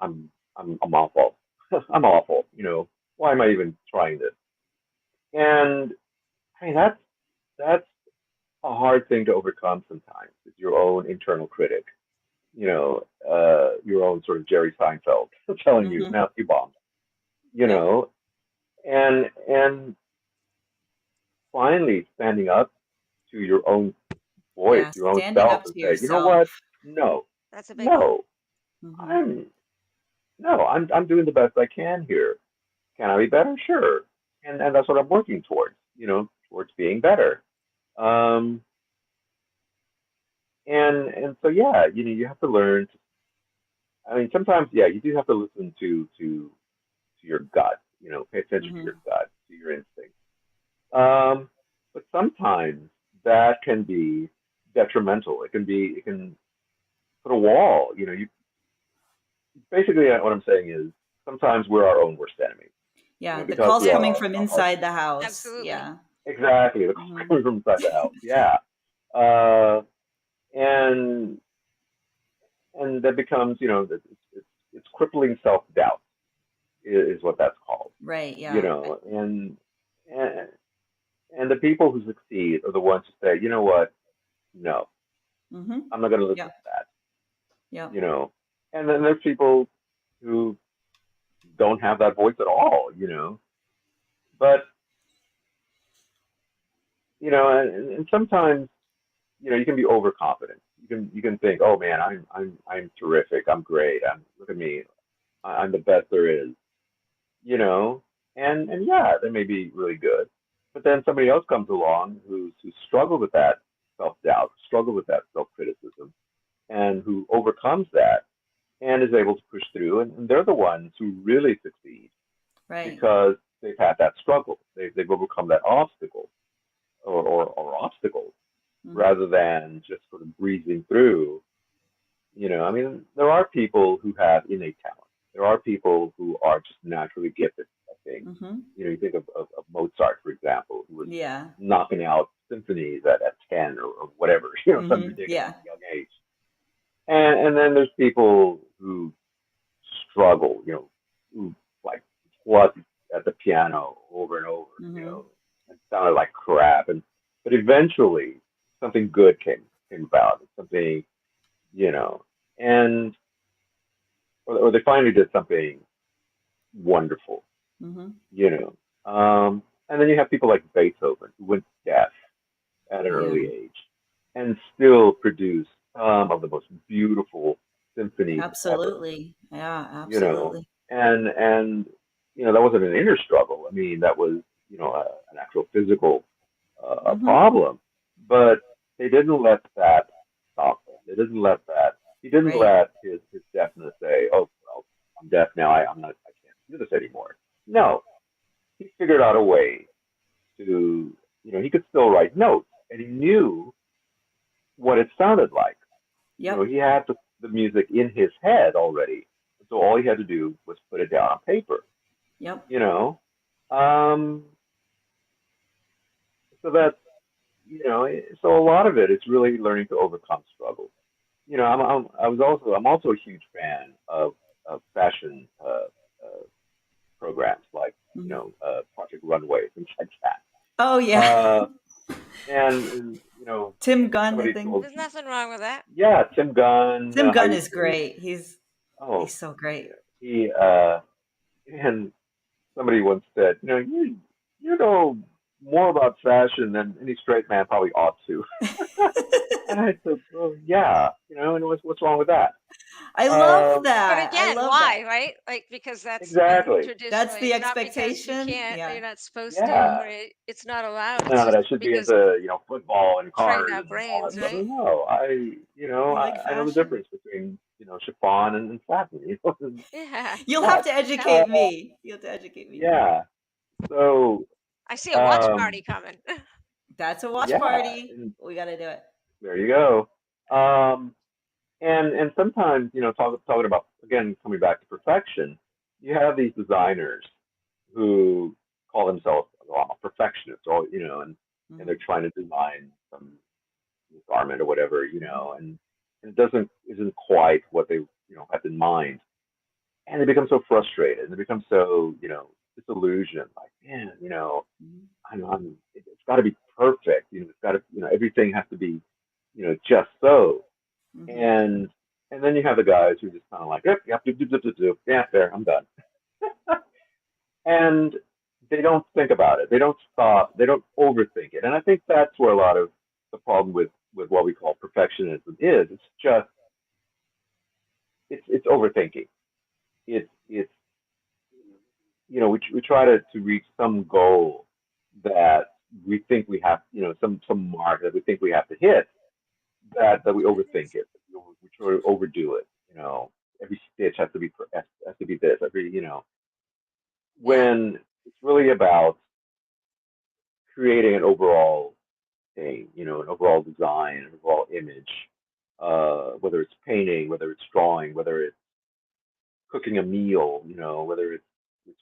I'm awful. I'm awful. You know, why am I even trying this? And I mean, that's a hard thing to overcome sometimes. Is your own internal critic. You know, your own sort of Jerry Seinfeld telling you, Mm-hmm. "No, you bombed." You Yep. know, and finally standing up to your own voice, Yeah. your own Standing self, up and to say, you know what? yourself. No, That's a big one. no, Mm-hmm. I'm no, I'm doing the best I can here. Can I be better? Sure, and that's what I'm working towards. You know, towards being better. Um, and so yeah, you know, you have to learn. I mean, sometimes yeah, you do have to listen to your gut. You know, pay attention to Mm-hmm. your gut, to your instinct. Um, but sometimes that can be detrimental. It can put a wall. You know, you basically what I'm saying is sometimes we're our own worst enemy. You Yeah. know, The because call's we are coming Yes, from our inside the house. absolutely. Yeah. exactly the call Mm-hmm. coming from inside the house. Yeah, uh, and and that becomes it's crippling self doubt is what that's called. Right. You Yeah. know, and and the people who succeed are the ones who say, you know what, no, Mm-hmm. I'm not going to listen Yep. to that. Yep. You know, and then there's people who don't have that voice at all. You know, but and sometimes you can be overconfident. You can think, oh man, I'm terrific. I'm great. Look at me. I'm the best there is. You know, and yeah, they may be really good, but then somebody else comes along who's struggled with that self doubt, struggled with that self criticism, and who overcomes that and is able to push through, and they're the ones who really succeed Right. because they've had that struggle. They've overcome that obstacle or obstacles Mm-hmm. rather than just sort of breezing through. You know, I mean, there are people who have innate talent. There are people who are just naturally gifted at things. Mm-hmm. You know, you think of Mozart, for example, who was Yeah. knocking out symphonies at 10 or whatever, you know, some Mm-hmm. ridiculous Yeah. young age. And then there's people who struggle, you know, who like pluck at the piano over and over, you Mm-hmm. know, and sounded like crap. But eventually something good came about, something, you know, and or they finally did something wonderful, Mm-hmm. you know. And then you have people like Beethoven who went deaf at an Yeah. early age and still produced some of the most beautiful symphonies ever, Absolutely. Yeah. you know. Absolutely. And that wasn't an inner struggle. I mean, that was an actual physical a Mm-hmm. problem, but they didn't let that stop them. They didn't let that. He didn't Right. let his deafness say, "Oh, well, I'm deaf now. I'm not. I can't do this anymore." No, he figured out a way to, he could still write notes, and he knew what it sounded like. You know, Yep. he had the music in his head already, so all he had to do was put it down on paper. Yep. you know. Um, so that's, so a lot of it is really learning to overcome struggles. I'm also a huge fan of fashion programs like, Mhm. Project Runway, things like Oh that. yeah. And Tim Gunn, I somebody think. told, There's nothing wrong with that. yeah, Tim Gunn, Tim I Gunn used is to, great. He's oh, so great. he, and somebody once said, you know more about fashion than any straight man probably ought to. And I said, well, yeah, and what's wrong with that? I love Um, But that. I again, love that. why, right? Like, because that's been exactly. That's the traditionally, not because you expectation. can't, or Yeah. you're not supposed to, Yeah. or it's not allowed. It's Now that just I should be because into, football and train cars our and all that brains, stuff. right? No, You like I know the fashion? difference between, chiffon and satin. Yeah. You'll have What? to Tell educate me. me. You'll have to educate me. Yeah. So, I see a watch um, party coming. That's a watch yeah, party. and We got to do it. there you go. Um, and sometimes, talking about, again, coming back to perfection, you have these designers who call themselves, well, I'm a perfectionist, or and they're Mhm. trying to design some garment or whatever, Mhm. and it doesn't isn't quite what they had in mind, and they become so frustrated, and they become so disillusioned, like, man, Mhm. it's got to be perfect, it's got to, everything has to be, just so, Mhm. and then you have the guys who just kind of like, yep, yep, yeah, there, I'm done, and they don't think about it. They don't stop. They don't overthink it. And I think that's where a lot of the problem with what we call perfectionism is. It's just it's overthinking. It's we try to reach some goal that we think we have, some mark that we think we have to hit, that we overthink it. We try to overdo it. Every stitch has to be this. Every Yeah. when it's really about creating an overall thing, an overall design, an overall image, whether it's painting, whether it's drawing, whether it's cooking a meal, whether it's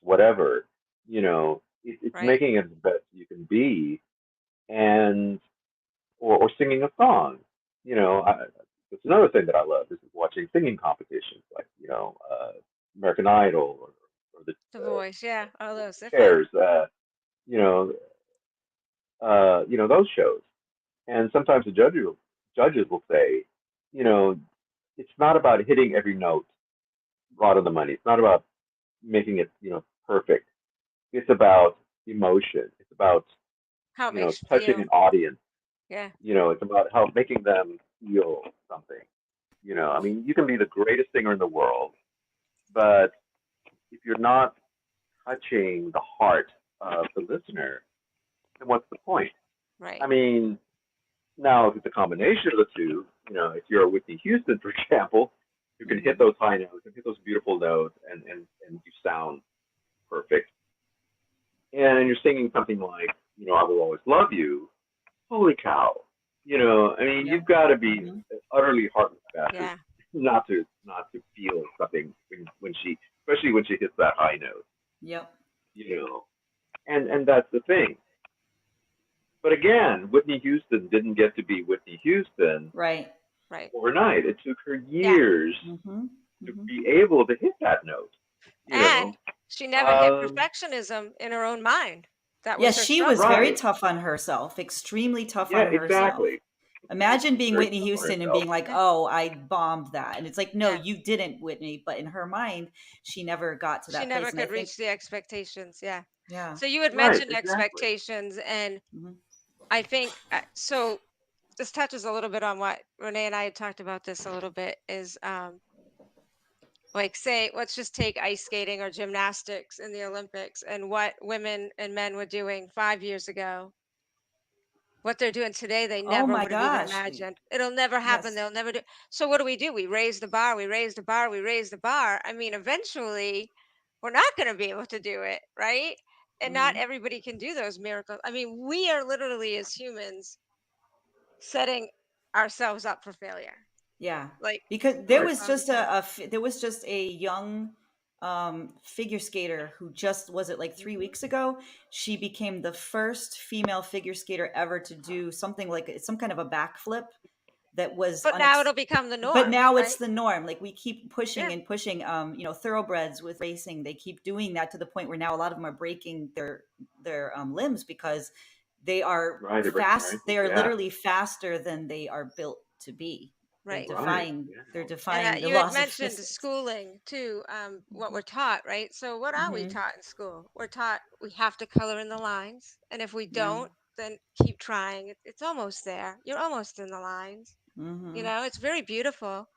whatever, it's Right. making it the best you can be, and or singing a song. It's another thing that I love is watching singing competitions, like American Idol, or the The voice. Yeah. All those. They're fun. Chairs, you know, those shows. And sometimes the judges will say, you know, it's not about hitting every note right on the money. It's not about making it, perfect. It's about emotion. It's about, How it makes you touching an feel. audience. Yeah. It's about how making them feel something. I mean, you can be the greatest singer in the world, but if you're not touching the heart of the listener, then what's the point? I Right. mean, now, if it's a combination of the two, if you're a Whitney Houston, for example, you can hit Mhm. those high notes and hit those beautiful notes, and you sound perfect. And you're singing something like, I Will Always Love You. Holy cow. I mean, Yep. you've got to be Mhm. an utterly heartless bastard Yeah. not to feel something when especially when she hits that high note, Yep. you know. And that's the thing. But again, Whitney Houston didn't get to be Whitney Houston Right. Right. overnight. It took her Yeah. years Mhm. to Mhm. be able to hit that note. You And know, she never hit um, perfectionism in her own mind. That Yeah, was her she was struggle. very right? tough on herself, extremely tough Yeah, on herself. exactly. Imagine She's being very Whitney tough on Houston and herself. being like, Yeah. "Oh, I bombed that." And it's like, "No, Yeah. you didn't, Whitney." But in her mind, she never got to She that never place. And I could think, reach the expectations. Yeah. yeah. So you had Right, mentioned exactly. expectations, and Mhm. I think so. This touches a little bit on what Renee and I had talked about. This a little bit is like, say, let's just take ice skating or gymnastics in the Olympics, and what women and men were doing 5 years ago. What they're doing today, they Oh never my would have even gosh. imagined. It'll never happen. Yes. They'll never do. So what do? We raise the bar. We raise the bar. We raise the bar. I mean, eventually, we're not going to be able to do it, right? And not Mhm. everybody can do those miracles. I mean, we are literally as humans setting ourselves up for failure. Yeah. Like, Because there Right. was all the just time. there was just a young figure skater who just was it like 3 weeks ago. She became the first female figure skater ever to do something like some kind of a backflip that was But now it'll become the but norm, now it's right? the norm. Like we keep pushing Yeah. and pushing. Thoroughbreds with racing, they keep doing that to the point where now a lot of them are breaking their limbs because they are Right, they're breaking their fast. ankles. They are Yeah. literally faster than they are built to be. They're Right. Right. defying. Yeah. They're And defying the you had laws of mentioned physics. schooling too, what Mhm. we're taught, right? So what are we Mhm. taught in school? We're taught we have to color in the lines. And if we Yeah. don't, then keep trying. It's almost there. You're almost in the lines. Mhm. It's very beautiful.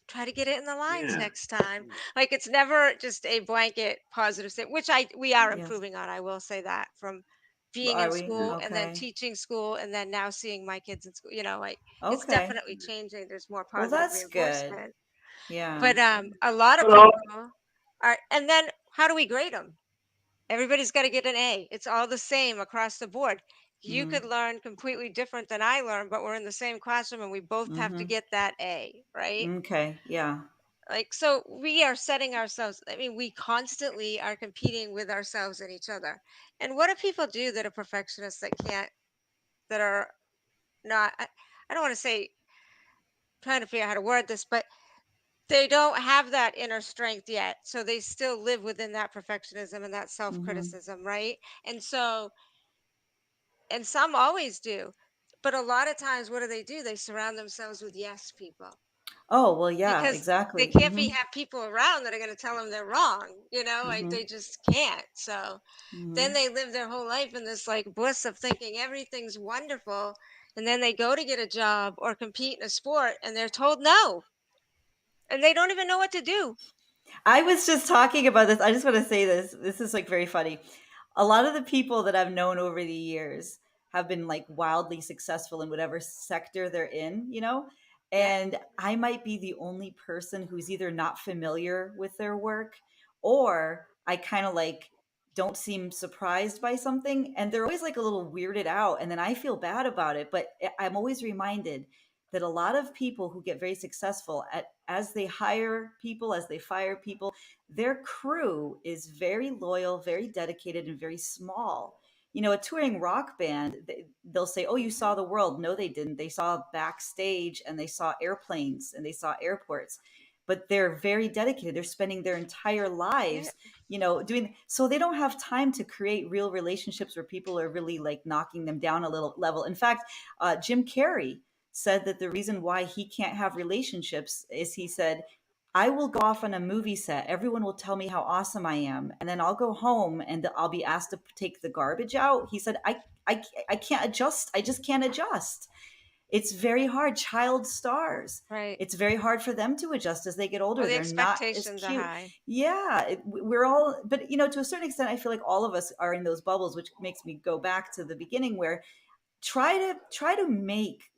Try to get it in the lines Yeah. next time. Like it's never just a blanket positive thing, which we are Yes. improving on. I will say that from being in Are we? school and then Okay. teaching school and then now seeing my kids in school, like it's Okay. definitely changing. There's more Well, positive that's good. reinforcement. Yeah. But a lot of But all, people are, and then how do we grade them? Everybody's got to get an A. It's all the same across the board. You Mhm. could learn completely different than I learned, but we're in the same classroom and we both have to Mhm. get that A, right? Okay. Yeah. Like, so we are setting ourselves, I mean, we constantly are competing with ourselves and each other. And what do people do that are perfectionists that can't, that are not, I don't want to say, trying to figure out how to word this, but they don't have that inner strength yet. So they still live within that perfectionism and that self Mhm. criticism, right? And so, and some always do. But a lot of times, what do? They surround themselves with yes people Oh, well, yeah, because they exactly. can't be Mhm. have people around that are going to tell them they're wrong. Like Mhm. they just can't. So then Mhm. they live their whole life in this like bliss of thinking everything's wonderful. And then they go to get a job or compete in a sport and they're told no. And they don't even know what to do. I was just talking about this. I just want to say this. This is like very funny. A lot of the people that I've known over the years have been like wildly successful in whatever sector they're in. Yeah. And I might be the only person who's either not familiar with their work or I kind of like don't seem surprised by something. And they're always like a little weirded out. And then I feel bad about it. But I'm always reminded that a lot of people who get very successful as they hire people, as they fire people, their crew is very loyal, very dedicated, and very small. A touring rock band, they'll say, "Oh, you saw the world." No, they didn't. They saw backstage and they saw airplanes and they saw airports. But they're very dedicated. They're spending their entire Yeah. lives, doing so they don't have time to create real relationships where people are really like knocking them down a little level. In fact, Jim Carrey said that the reason why he can't have relationships is he said, I will go off on a movie set. Everyone will tell me how awesome I am. And then I'll go home and I'll be asked to take the garbage out. He said, I can't adjust. I just can't adjust. It's very hard. Child stars. Right. It's very hard for them to adjust as they get Well, older. the They're not as expectations are cute. high. Yeah, we're all, but to a certain extent, I feel like all of us are in those bubbles, which makes me go back to the beginning where try to make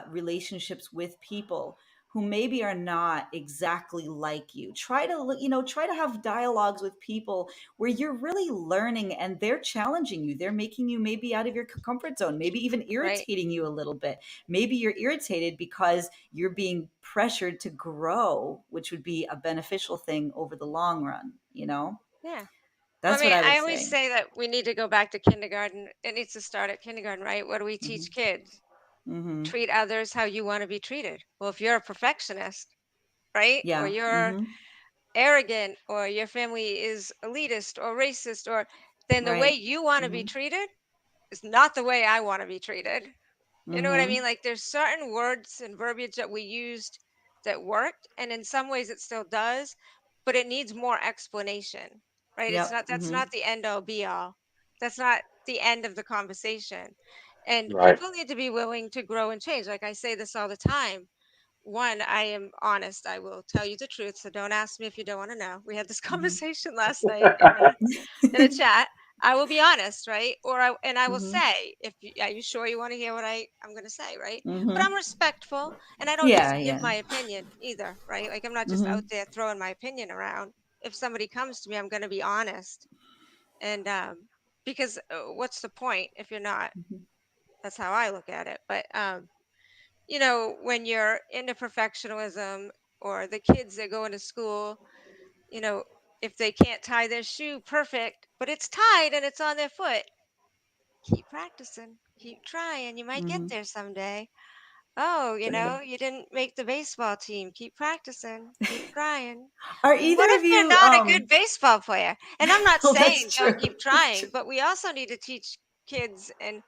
relationships with people who maybe are not exactly like you. Try to have dialogues with people where you're really learning and they're challenging you. They're making you maybe out of your comfort zone, maybe even Right. irritating you a little bit. Maybe you're irritated because you're being pressured to grow, which would be a beneficial thing over the long run. Yeah. Well, I That's what mean, I I would always say. say that we need to go back to kindergarten. It needs to start at kindergarten, right? What do we Hmm. teach kids? Hmm. Treat others how you want to be treated. Well, if you're a perfectionist, right? Or Yeah. you're Hmm. arrogant or your family is elitist or racist or then the way Right. you want to be Hmm. treated is not the way I want to be treated. You know what I Hmm. mean? Like there's certain words and verbiage that we used that worked, and in some ways it still does, but it needs more explanation, right? It's Yep. not That's Hmm. not the end all be all. That's not the end of the conversation. And right. people need to be willing to grow and change. Like I say this all the time. One, I am honest. I will tell you the truth. So don't ask me if you don't want to know. We had this Hmm. conversation last night in a chat. I will be honest, right? I will Hmm. say, if you, are you sure you want to hear what I'm going to say, right? But Hmm. I'm respectful, and I don't Yeah. just give Yeah. my opinion either, right? Like I'm not just out Hmm. there throwing my opinion around. If somebody comes to me, I'm going to be honest, and because what's the point if you're not? Hmm. That's how I look at it. But when you're into perfectionism or the kids that go into school, you know, if they can't tie their shoe perfect, but it's tied and it's on their foot, keep practicing, keep trying. You might get there someday. Oh, you didn't make the baseball team. Keep practicing, keep trying. Are What either if of you're you not a good baseball player? And I'm not well, that's saying don't true. keep That's trying, true. but we also need to teach kids. And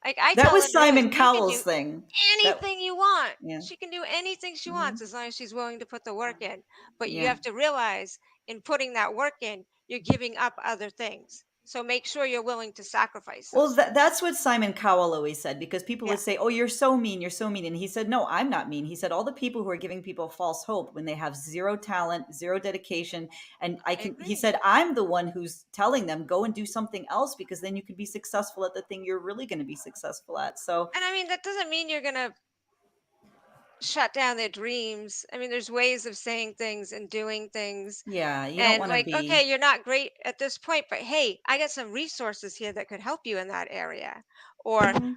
like I That tell was them, Rose, Simon you can Cowell's do thing. That anything you want. yeah. She can do anything she Hmm. wants as long as she's willing to put the work in. But you Yeah. have to realize in putting that work in, you're giving up other things. So make sure you're willing to sacrifice Well, those things. that's what Simon Cowell always said, because people Yeah, would say, "Oh, you're so mean, you're so mean," and he said, "No, I'm not mean." He said, "All the people who are giving people false hope when they have zero talent, zero dedication, and I I can," he agree. said, "I'm the one who's telling them go and do something else because then you can be successful at the thing you're really going to be successful at." So, And I mean, that doesn't mean you're going to shut down their dreams. I mean, there's ways of saying things and doing things. yeah, you don't And want to like, okay, be. you're not great at this point, but hey, I got some resources here that could help you in that area. Or Mhm,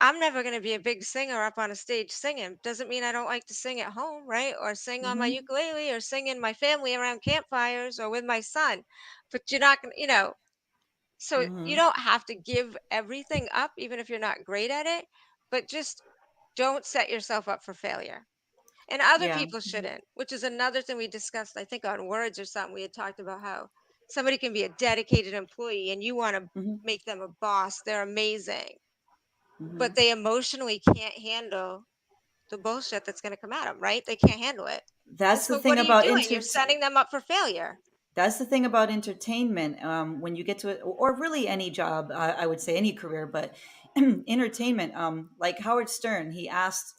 I'm never going to be a big singer up on a stage singing. Doesn't mean I don't like to sing at home, right? Or sing on my mhm, ukulele or sing in my family around campfires or with my son. But you're not going to, so you mhm. don't have to give everything up, even if you're not great at it, but just don't set yourself up for failure. And other Yeah. people shouldn't, which is another thing we discussed, I think on words or something. We had talked about how somebody can be a dedicated employee and you want to Mhm, make them a boss. They're amazing, but mhm. they emotionally can't handle the bullshit that's going to come at them, right? They can't handle it. And That's the so what thing are you about doing? You're setting them up for failure. That's the thing about entertainment. When you get to it, or really any job, I would say any career, but entertainment. Like Howard Stern, he asks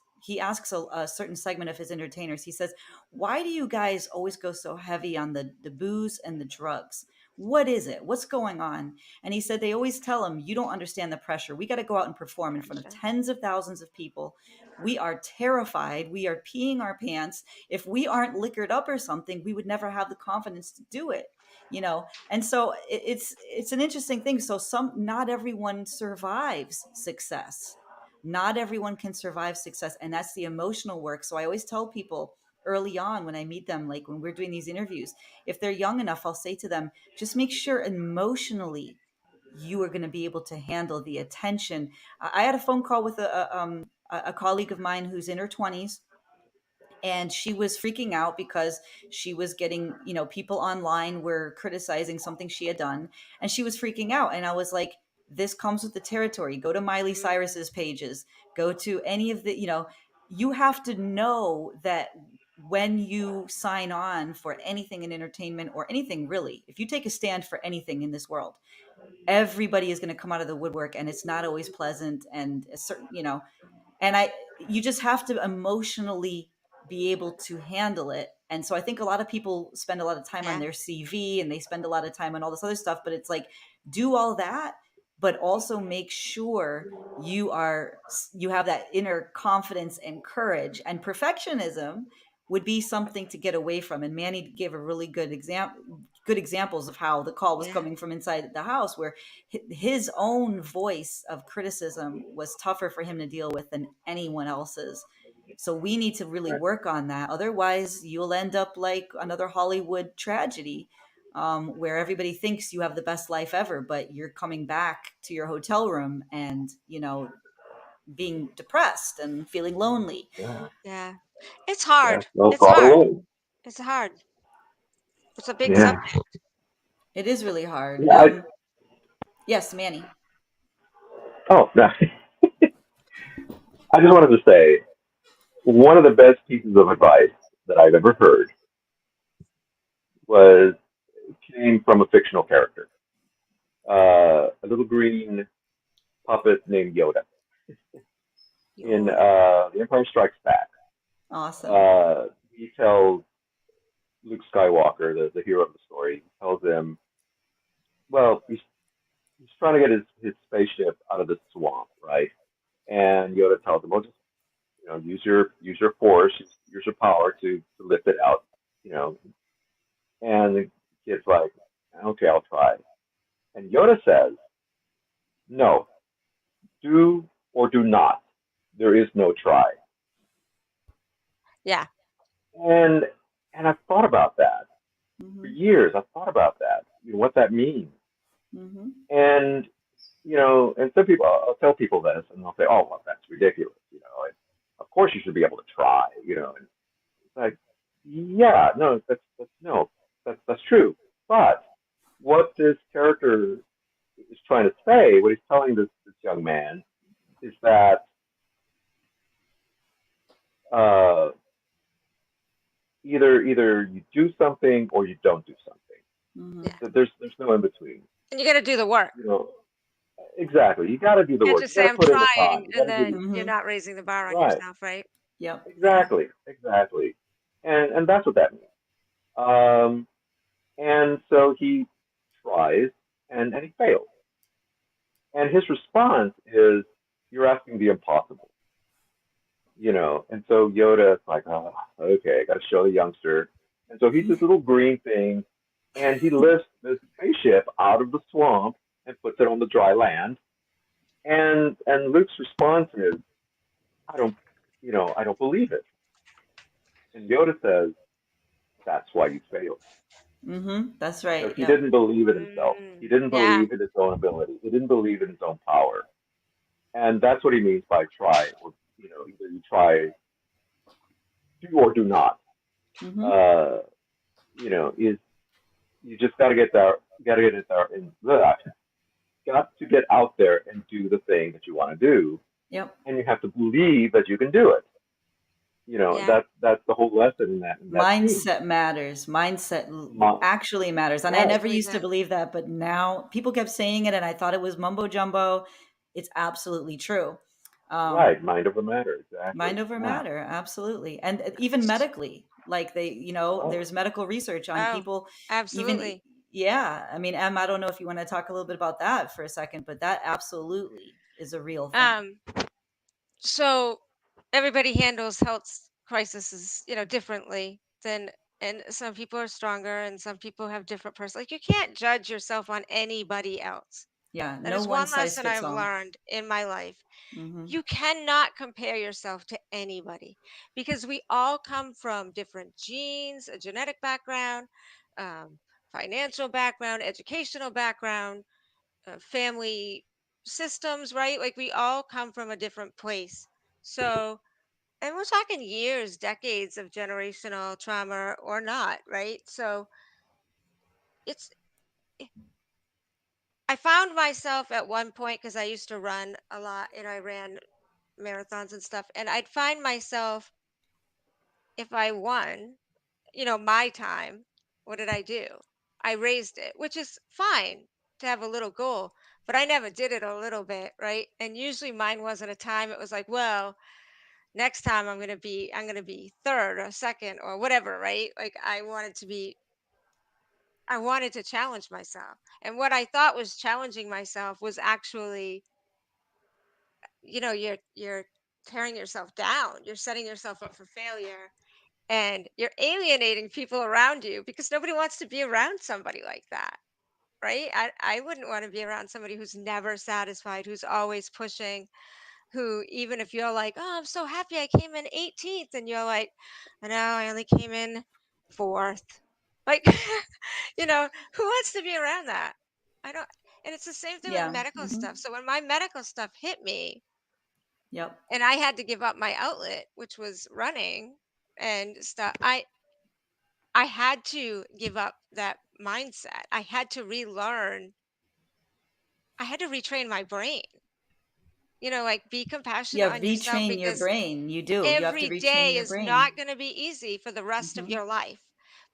a certain segment of his entertainers. He says, "Why do you guys always go so heavy on the booze and the drugs? What is it? What's going on?" And he said they always tell him, "You don't understand the pressure. We got to go out and perform in front of Gotcha. tens of thousands of people. We are terrified. We are peeing our pants. If we aren't liquored up or something, we would never have the confidence to do it, you know." And so it's an interesting thing. So some not everyone survives success. Not everyone can survive success, and that's the emotional work. So I always tell people early on when I meet them, like when we're doing these interviews, if they're young enough, I'll say to them, just make sure emotionally you are going to be able to handle the attention. I had a phone call with a colleague of mine who's in her 20s, and she was freaking out because she was getting, people online were criticizing something she had done, and she was freaking out. And I was like, this comes with the territory. Go to Miley Mm, Cyrus's pages, go to any of the, you have to know that when you sign on for anything in entertainment or anything really, if you take a stand for anything in this world, everybody is going to come out of the woodwork, and it's not always pleasant, and a certain, and you just have to emotionally be able to handle it. And so I think a lot of people spend a lot of time on yeah. their CV, and they spend a lot of time on all this other stuff, but it's like, do all that, but also make sure you have that inner confidence and courage. And perfectionism would be something to get away from. And Manny gave a really good examples of how the call was Yeah. coming from inside the house, where his own voice of criticism was tougher for him to deal with than anyone else's. So we need to really work on that. Otherwise, you'll end up like another Hollywood tragedy, where everybody thinks you have the best life ever, but you're coming back to your hotel room and, being depressed and feeling lonely. Yeah. Yeah. It's Yeah. hard. No It's thought hard. alone. It's hard. It's a big Yeah. subject. It is really hard. Yeah. Yes, Manny. Oh, no. I just wanted to say one of the best pieces of advice that I've ever heard was came from a fictional character, a little green puppet named Yoda in Yoda. The Empire Strikes Back. Awesome. He tells Luke Skywalker, the hero of the story, he tells him, well, he's trying to get his spaceship out of the swamp, right? And Yoda tells him, well, just use your force, use your power to lift it out, you know. And the kid's like, okay, I'll try. And Yoda says, no, do or do not. There is no try. Yeah. And and I've thought about that. For Mm-hmm. years, I've thought about that, what that means. Mm-hmm. And, and some people, I'll tell people this and they'll say, oh, well, that's ridiculous. And of course you should be able to try, and it's like, yeah, no, no, that's true. But what this character is trying to say, what he's telling this young man, is that uh, either you do something or you don't do something. Mm-hmm. Yeah. That there's no in between. And you got to do the work. Exactly. You got to do the You can't work. just You got say to I'm put in the time. trying You got and to give then it you're Mm-hmm. not raising the bar on right. yourself, right? Yep. Exactly. And that's what that means. Um, and so he tries and he fails. And his response is, "You're asking the impossible." And so Yoda's like, oh, okay, I got to show the youngster. And so he's this little green thing, and he lifts this spaceship out of the swamp and puts it on the dry land. And Luke's response is, I don't, I don't believe it. And Yoda says, that's why you failed. Mm-hmm. That's right. He Yep. didn't believe in himself. He didn't Yeah. believe in his own ability. He didn't believe in his own power. And that's what he means by try, or either you try, do or do not. Mm-hmm. Uh, is you just got to get there, got to get it there, and got to get out there and do the thing that you want to do, Yep. and you have to believe that you can do it. Yeah. That's the whole lesson in that scene. Mindset matters. Mindset My, actually matters. And I right, never used to believe that, but now people kept saying it and I thought it was mumbo jumbo. It's absolutely true. Um, right. Mind over matter. Exactly. Mind over Yeah. matter, absolutely. And even medically, like Right. there's medical research on Oh, people, even, absolutely. yeah. I mean, Em, I don't know if you want to talk a little bit about that for a second, but that absolutely is a real thing. Um, so everybody handles health crises, differently than, and some people are stronger and some people have different like you can't judge yourself on anybody else. Yeah, That no is one one size lesson fits I've all. learned in my life. Hmm. You cannot compare yourself to anybody because we all come from different genes, a genetic background, um, financial background, educational background, family systems, right? Like we all come from a different place. So, and we're talking years, decades of generational trauma or not, right? So it's, I found myself at one point because I used to run a lot and I ran marathons and stuff, and I'd find myself, if I won, my time, what did I do? I raised it, which is fine to have a little goal, but I never did it a little bit, right? And usually mine wasn't a time. It was like, well, next time I'm going to be third or second or whatever, right? Like I wanted to challenge myself. And what I thought was challenging myself was actually, you're tearing yourself down. You're setting yourself up for failure and you're alienating people around you because nobody wants to be around somebody like that, right? I wouldn't want to be around somebody who's never satisfied, who's always pushing, who, even if you're like, oh, I'm so happy I came in 18th, and you're like, I know I only came in fourth. Like, who wants to be around that? I don't. And it's the same thing with Yeah. medical Hmm. stuff. So when my medical stuff hit me Yep. and I had to give up my outlet, which was running and stuff, I had to give up that mindset. I had to relearn. I had to retrain my brain. Like be compassionate Yeah. on yourself Retrain your because brain. You do. You have to every retrain day your is brain. not going to be easy for the rest of Hmm. your life.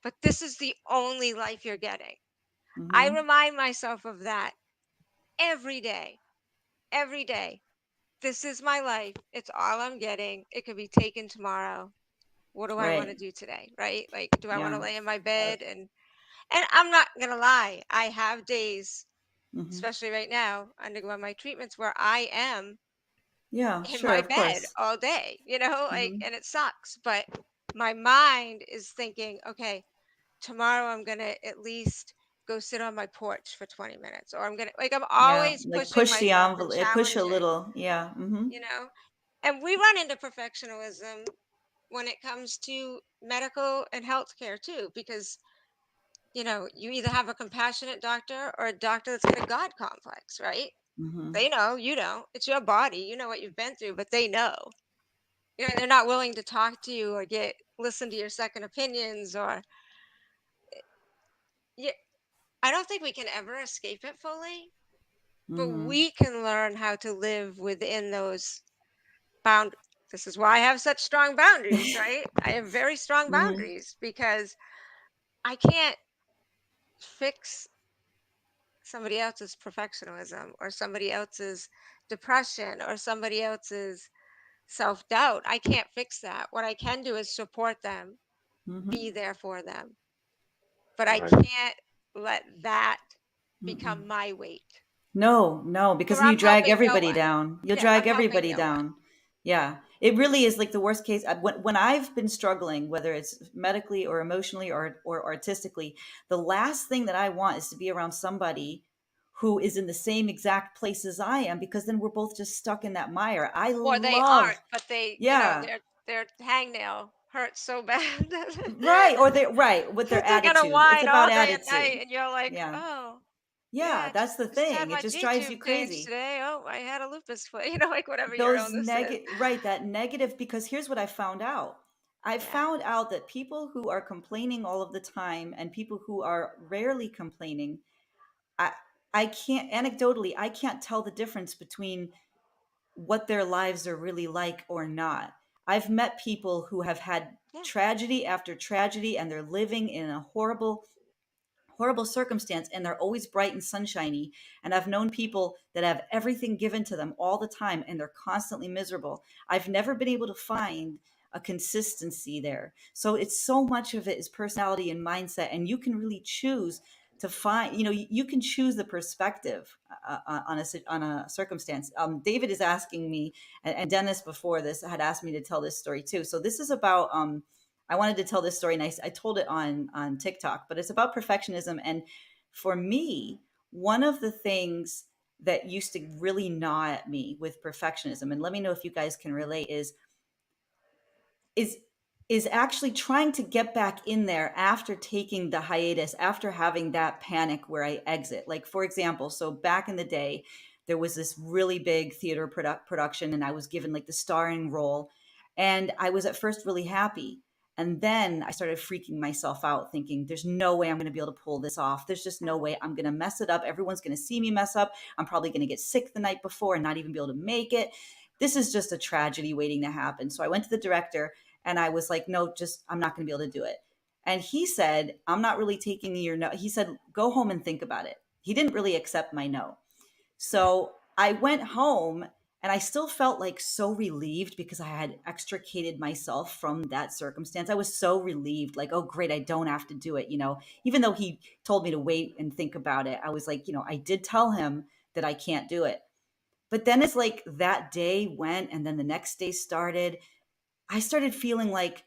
But this is the only life you're getting. I Hmm. remind myself of that every day. Every day. This is my life. It's all I'm getting. It could be taken tomorrow. What do I want to Right. do today? Right? Like, do I want to Yeah. lay in my Right. bed and I'm not gonna lie, I have days, Hmm. especially right now, undergoing my treatments where I am Yeah. in Sure. my Of bed course. all day, like, Hmm. and it sucks. But my mind is thinking, okay, tomorrow I'm gonna at least go sit on my porch for 20 minutes, or I'm Yeah. always Like pushing push the myself and envelope. Push a challenging, little. Yeah. Hmm. you know. And we run into perfectionism when it comes to medical and healthcare too, because you either have a compassionate doctor or a doctor that's got a God complex, right? Mm-hmm. They know, you don't. It's your body. You know what you've been through, but they know. They're not willing to talk to you or listen to your second opinions or yeah, I don't think we can ever escape it fully, but Mm-hmm. we can learn how to live within those bound. This is why I have such strong boundaries, right? I have very strong Mm-hmm. boundaries because I can't fix somebody else's perfectionism or somebody else's depression or somebody else's self-doubt. I can't fix that. What I can do is support them, Mm-hmm. be there for them, but I Right. can't let that Mm-mm. become my weight, No, because or then you I'm drag helping no everybody one. down. You'll Yeah, drag I'm helping everybody no one. down. Yeah, it really is like the worst case. When I've been struggling, whether it's medically or emotionally or artistically, the last thing that I want is to be around somebody who is in the same exact place as I am, because then we're both just stuck in that mire. I Or they aren't, love, but yeah, their hangnail hurts so bad. right, or they right with their They're gonna attitude. It's whine about all day and attitude. night, and you're like, Yeah, oh, yeah, yeah, that's the just had thing. It my just G drives tube you changed crazy. today. Oh, I had a lupus foot. Like whatever your Those illness is. negative, right, that negative, because here's what I Yeah, found out that people who are complaining all of the time and people who are rarely complaining, i I can't, anecdotally, I can't tell the difference between what their lives are really like or not. I've met people who have had yeah, tragedy after tragedy and they're living in a horrible circumstance and they're always bright and sunshiny. And I've known people that have everything given to them all the time and they're constantly miserable. I've never been able to find a consistency there. So it's so much of it is personality and mindset, and you can really choose to find, you can choose the perspective on a circumstance. David is asking me, and Dennis before this had asked me to tell this story too. So this is about I wanted to tell this story, and I told it on TikTok, but it's about perfectionism. And for me, one of the things that used to really gnaw at me with perfectionism, and let me know if you guys can relate, is is actually trying to get back in there after taking the hiatus, after having that panic where I exit. Like, for example, so back in the day, there was this really big theater production, and I was given like the starring role. And I was at first really happy. And then I started freaking myself out, thinking, there's no way I'm going to be able to pull this off. There's just no way. I'm going to mess it up. Everyone's going to see me mess up. I'm probably going to get sick the night before and not even be able to make it. This is just a tragedy waiting to happen. So I went to the director and I was like, no, just, I'm not going to be able to do it. And he said, I'm not really taking your no. He said, go home and think about it. He didn't really accept my no. yeah, So I went home and I still felt like so relieved because I had extricated myself from that circumstance. I was so relieved, like, oh, great, I don't have to do it. Even though he told me to wait and think about it, I was like, I did tell him that I can't do it. But then it's like that day went and then the next day started. I started feeling like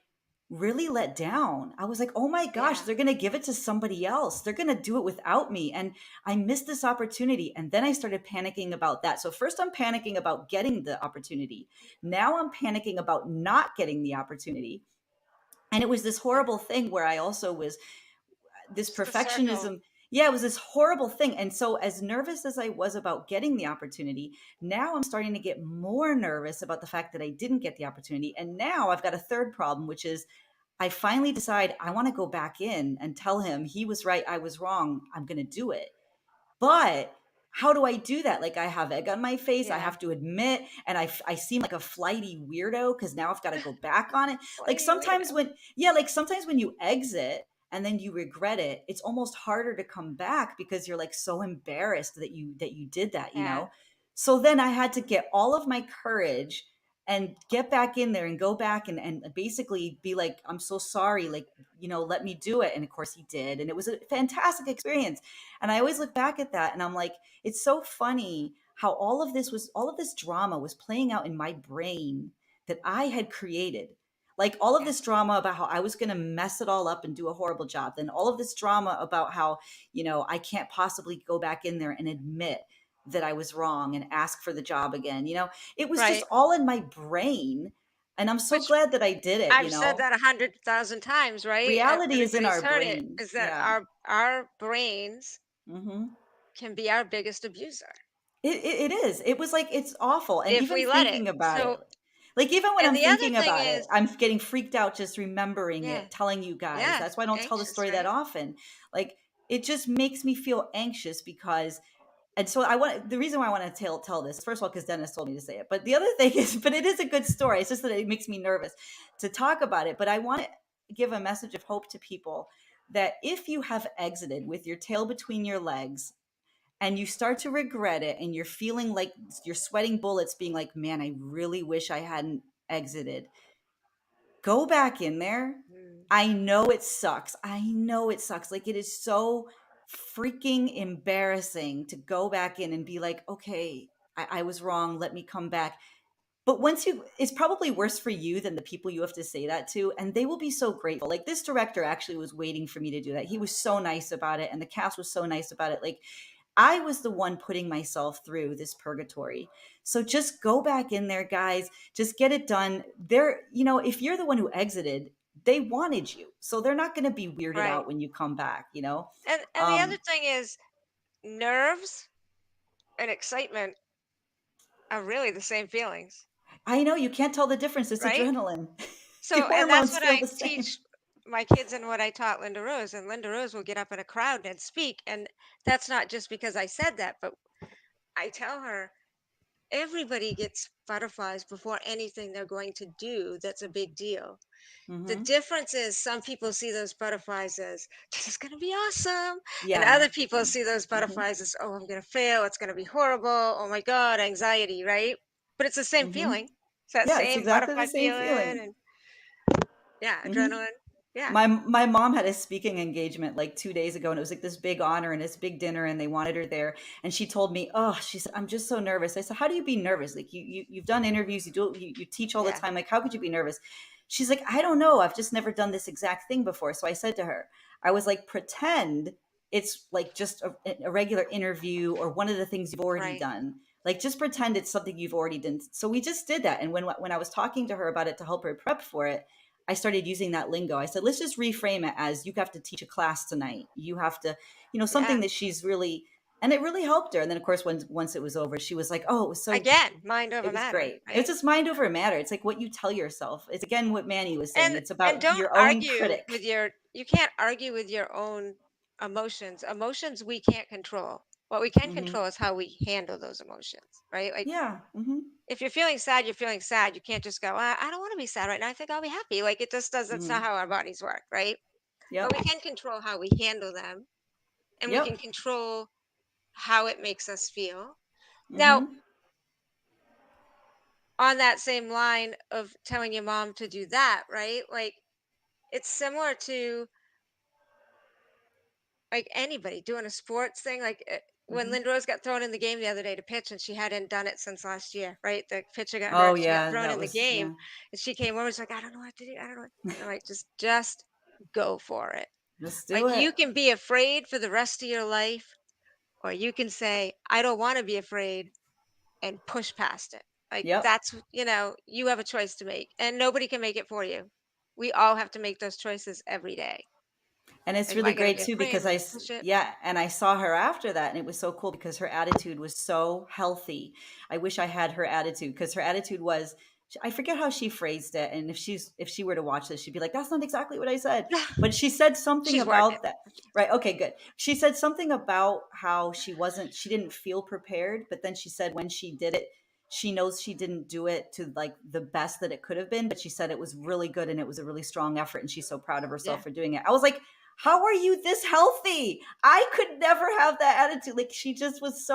really let down. I was like, oh my gosh, yeah, they're going to give it to somebody else. They're going to do it without me. And I missed this opportunity. And then I started panicking about that. So first I'm panicking about getting the opportunity. Now I'm panicking about not getting the opportunity. And it was this yeah. horrible thing where I also was this It's the circle. perfectionism. Yeah, it was this horrible thing. And so, as nervous as I was about getting the opportunity, now I'm starting to get more nervous about the fact that I didn't get the opportunity. And now I've got a third problem, which is I finally decide I want to go back in and tell him he was right, I was wrong. I'm going to do it. But how do I do that? Like, I have egg on my face. I Yeah, have to admit, and I seem like a flighty weirdo because now I've got to go back on it. Like flighty sometimes weirdo. when, yeah, like sometimes when you exit and then you regret it, it's almost harder to come back because you're like so embarrassed that you did that. Yeah, So then I had to get all of my courage and get back in there and go back and basically be like, I'm so sorry, like, let me do it. And of course he did. And it was a fantastic experience. And I always look back at that and I'm like, it's so funny how all of this drama was playing out in my brain that I had created. Like all of yeah, this drama about how I was going to mess it all up and do a horrible job. Then all of this drama about how, I can't possibly go back in there and admit that I was wrong and ask for the job again. It was just right. all in my brain. And I'm so Which glad that I did it, I've said that 100,000 times, right? Reality is in Everybody's our heard it. brain. Is that Yeah. our brains Mhm. can be our biggest abuser It is. It was like it's awful, and if even we let it. thinking about it, So, like, even when and I'm the other thinking thing about it, is, I'm getting freaked out just remembering yeah, it, telling you guys. yeah, That's why I don't tell the anxious, story that right? often. Like, it just makes me feel anxious because and so I want the reason why I want to tell this, first of all, because Dennis told me to say it. But the other thing is, but it is a good story. It's just that it makes me nervous to talk about it. But I want to give a message of hope to people that if you have exited with your tail between your legs and you start to regret it and you're feeling like you're sweating bullets, being like, man, I really wish I hadn't exited, go back in there. Mm, I know it sucks. I know it sucks. Like, it is so freaking embarrassing to go back in and be like, okay, I was wrong. Let me come back. But once you, it's probably worse for you than the people you have to say that to. And they will be so grateful. Like, this director actually was waiting for me to do that. He was so nice about it. And the cast was so nice about it. Like, I was the one putting myself through this purgatory. So just go back in there, guys. Just get it done. They're, if you're the one who exited, they wanted you. So they're not going to be weirded right. out when you come back. And the other thing is, nerves and excitement are really the same feelings, I know you can't tell the difference. It's right? adrenaline. The So, and that's hormones what feel I the same. teach my kids and what I taught Linda Rose. And Linda Rose will get up in a crowd and speak. And that's not just because I said that, but I tell her everybody gets butterflies before anything they're going to do that's a big deal. The Hmm. difference is some people see those butterflies as this is going to be awesome, and Yeah. other people see those Hmm. butterflies as, oh, I'm going to fail, it's going to be horrible, oh my god, anxiety, right? But it's the same Hmm. feeling. It's that Yeah, it's same exactly the butterfly same feeling, feeling. and yeah, Hmm. adrenaline. Yeah, My mom had a speaking engagement like 2 days ago, and it was like this big honor and this big dinner, and they wanted her there. And she told me, "Oh, she said, I'm just so nervous." I said, "How do you be nervous? Like, you've done interviews, you teach all the yeah, time. Like, how could you be nervous?" She's like, "I don't know. I've just never done this exact thing before." So I said to her, I was like, "Pretend it's like just a regular interview or one of the things you've already right. done. Like, just pretend it's something you've already done." So we just did that. And when I was talking to her about it to help her prep for it, I started using that lingo. I said, let's just reframe it as you have to teach a class tonight. You have to, Yeah, something that she's really, and it really helped her. And then of course, once it was over, she was like, oh, again, mind it over was matter, great. It's right? just mind over matter. It's like what you tell yourself. It's again what Manny was saying. and It's and about don't your own argue critic. with your, you can't argue with your own emotions we can't control. What we can Hmm. control is how we handle those emotions, right? Like, Yeah. Hmm. if you're feeling sad, you're feeling sad. You can't just go, I don't want to be sad right now, I think I'll be happy. Like, it just does, that's not Hmm. how our bodies work, right? But we Yep. can control how we handle them, and we can Yep. control how it makes us feel. Now, Hmm. on that same line of telling your mom to do that, right? Like, it's similar to like anybody doing a sports thing. Like, when Hmm. Linda Rose got thrown in the game the other day to pitch, and she hadn't done it since last year, right? The pitcher got Oh hurt, she got yeah, thrown that in the was game, yeah. and she came over. She's like, I don't know what to do. I don't know. And I'm like, just go for it. Just do Like, it. you can be afraid for the rest of your life, or you can say, I don't want to be afraid, and push past it. Like, Yep. that's, you have a choice to make, and nobody can make it for you. We all have to make those choices every day. And it's Like, am really I going to great be too afraid? because Am I going to push it? yeah, and I saw her after that, and it was so cool because her attitude was so healthy. I wish I had her attitude because her attitude was, I forget how she phrased it, and if she were to watch this, she'd be like, "That's not exactly what I said," but she said something She's working. about that. Right? Okay, good. She said something about how she didn't feel prepared, but then she said when she did it, she knows she didn't do it to like the best that it could have been, but she said it was really good and it was a really strong effort, and she's so proud of Yeah. herself for doing it. I was like, how are you this healthy? I could never have that attitude. Like she was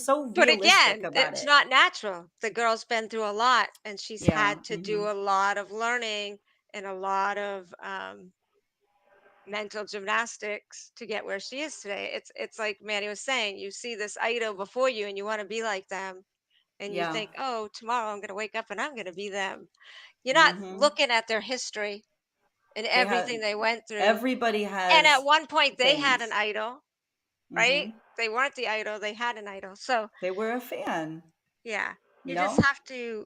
so But realistic again, about it's it. not natural. The girl's been through a lot, and she's Yeah. had to Hmm. do a lot of learning and a lot of mental gymnastics to get where she is today. It's like Manny was saying, you see this idol before you, and you want to be like them, and you Yeah. think, oh, tomorrow I'm going to wake up and I'm going to be them. You're not Hmm. looking at their history and They had everything they went through. everybody And at has one point, they had an things. idol, right? Hmm. They weren't the idol, they had an idol. So, They were a fan, yeah, you you just know? have to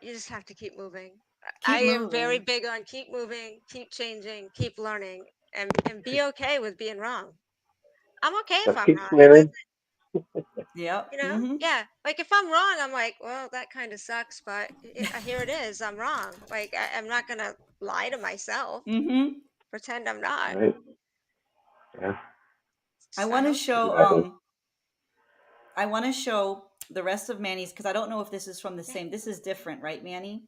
you just have to keep moving. Keep I am very moving. big on keep moving, keep changing, keep learning, and be okay with being wrong. I'm okay if Let's I'm keep wrong. It swimming. doesn't, Yep. you know, Mm-hmm. yeah. Like if I'm wrong, I'm like, well, that kind of sucks, but here it is. I'm wrong. Like I'm not gonna lie to myself, Mm-hmm. pretend I'm not. Right? Yeah, I want to So show exactly. I want to show the rest of Manny's because I don't know if this is from the yeah, same. This is different, right, Manny?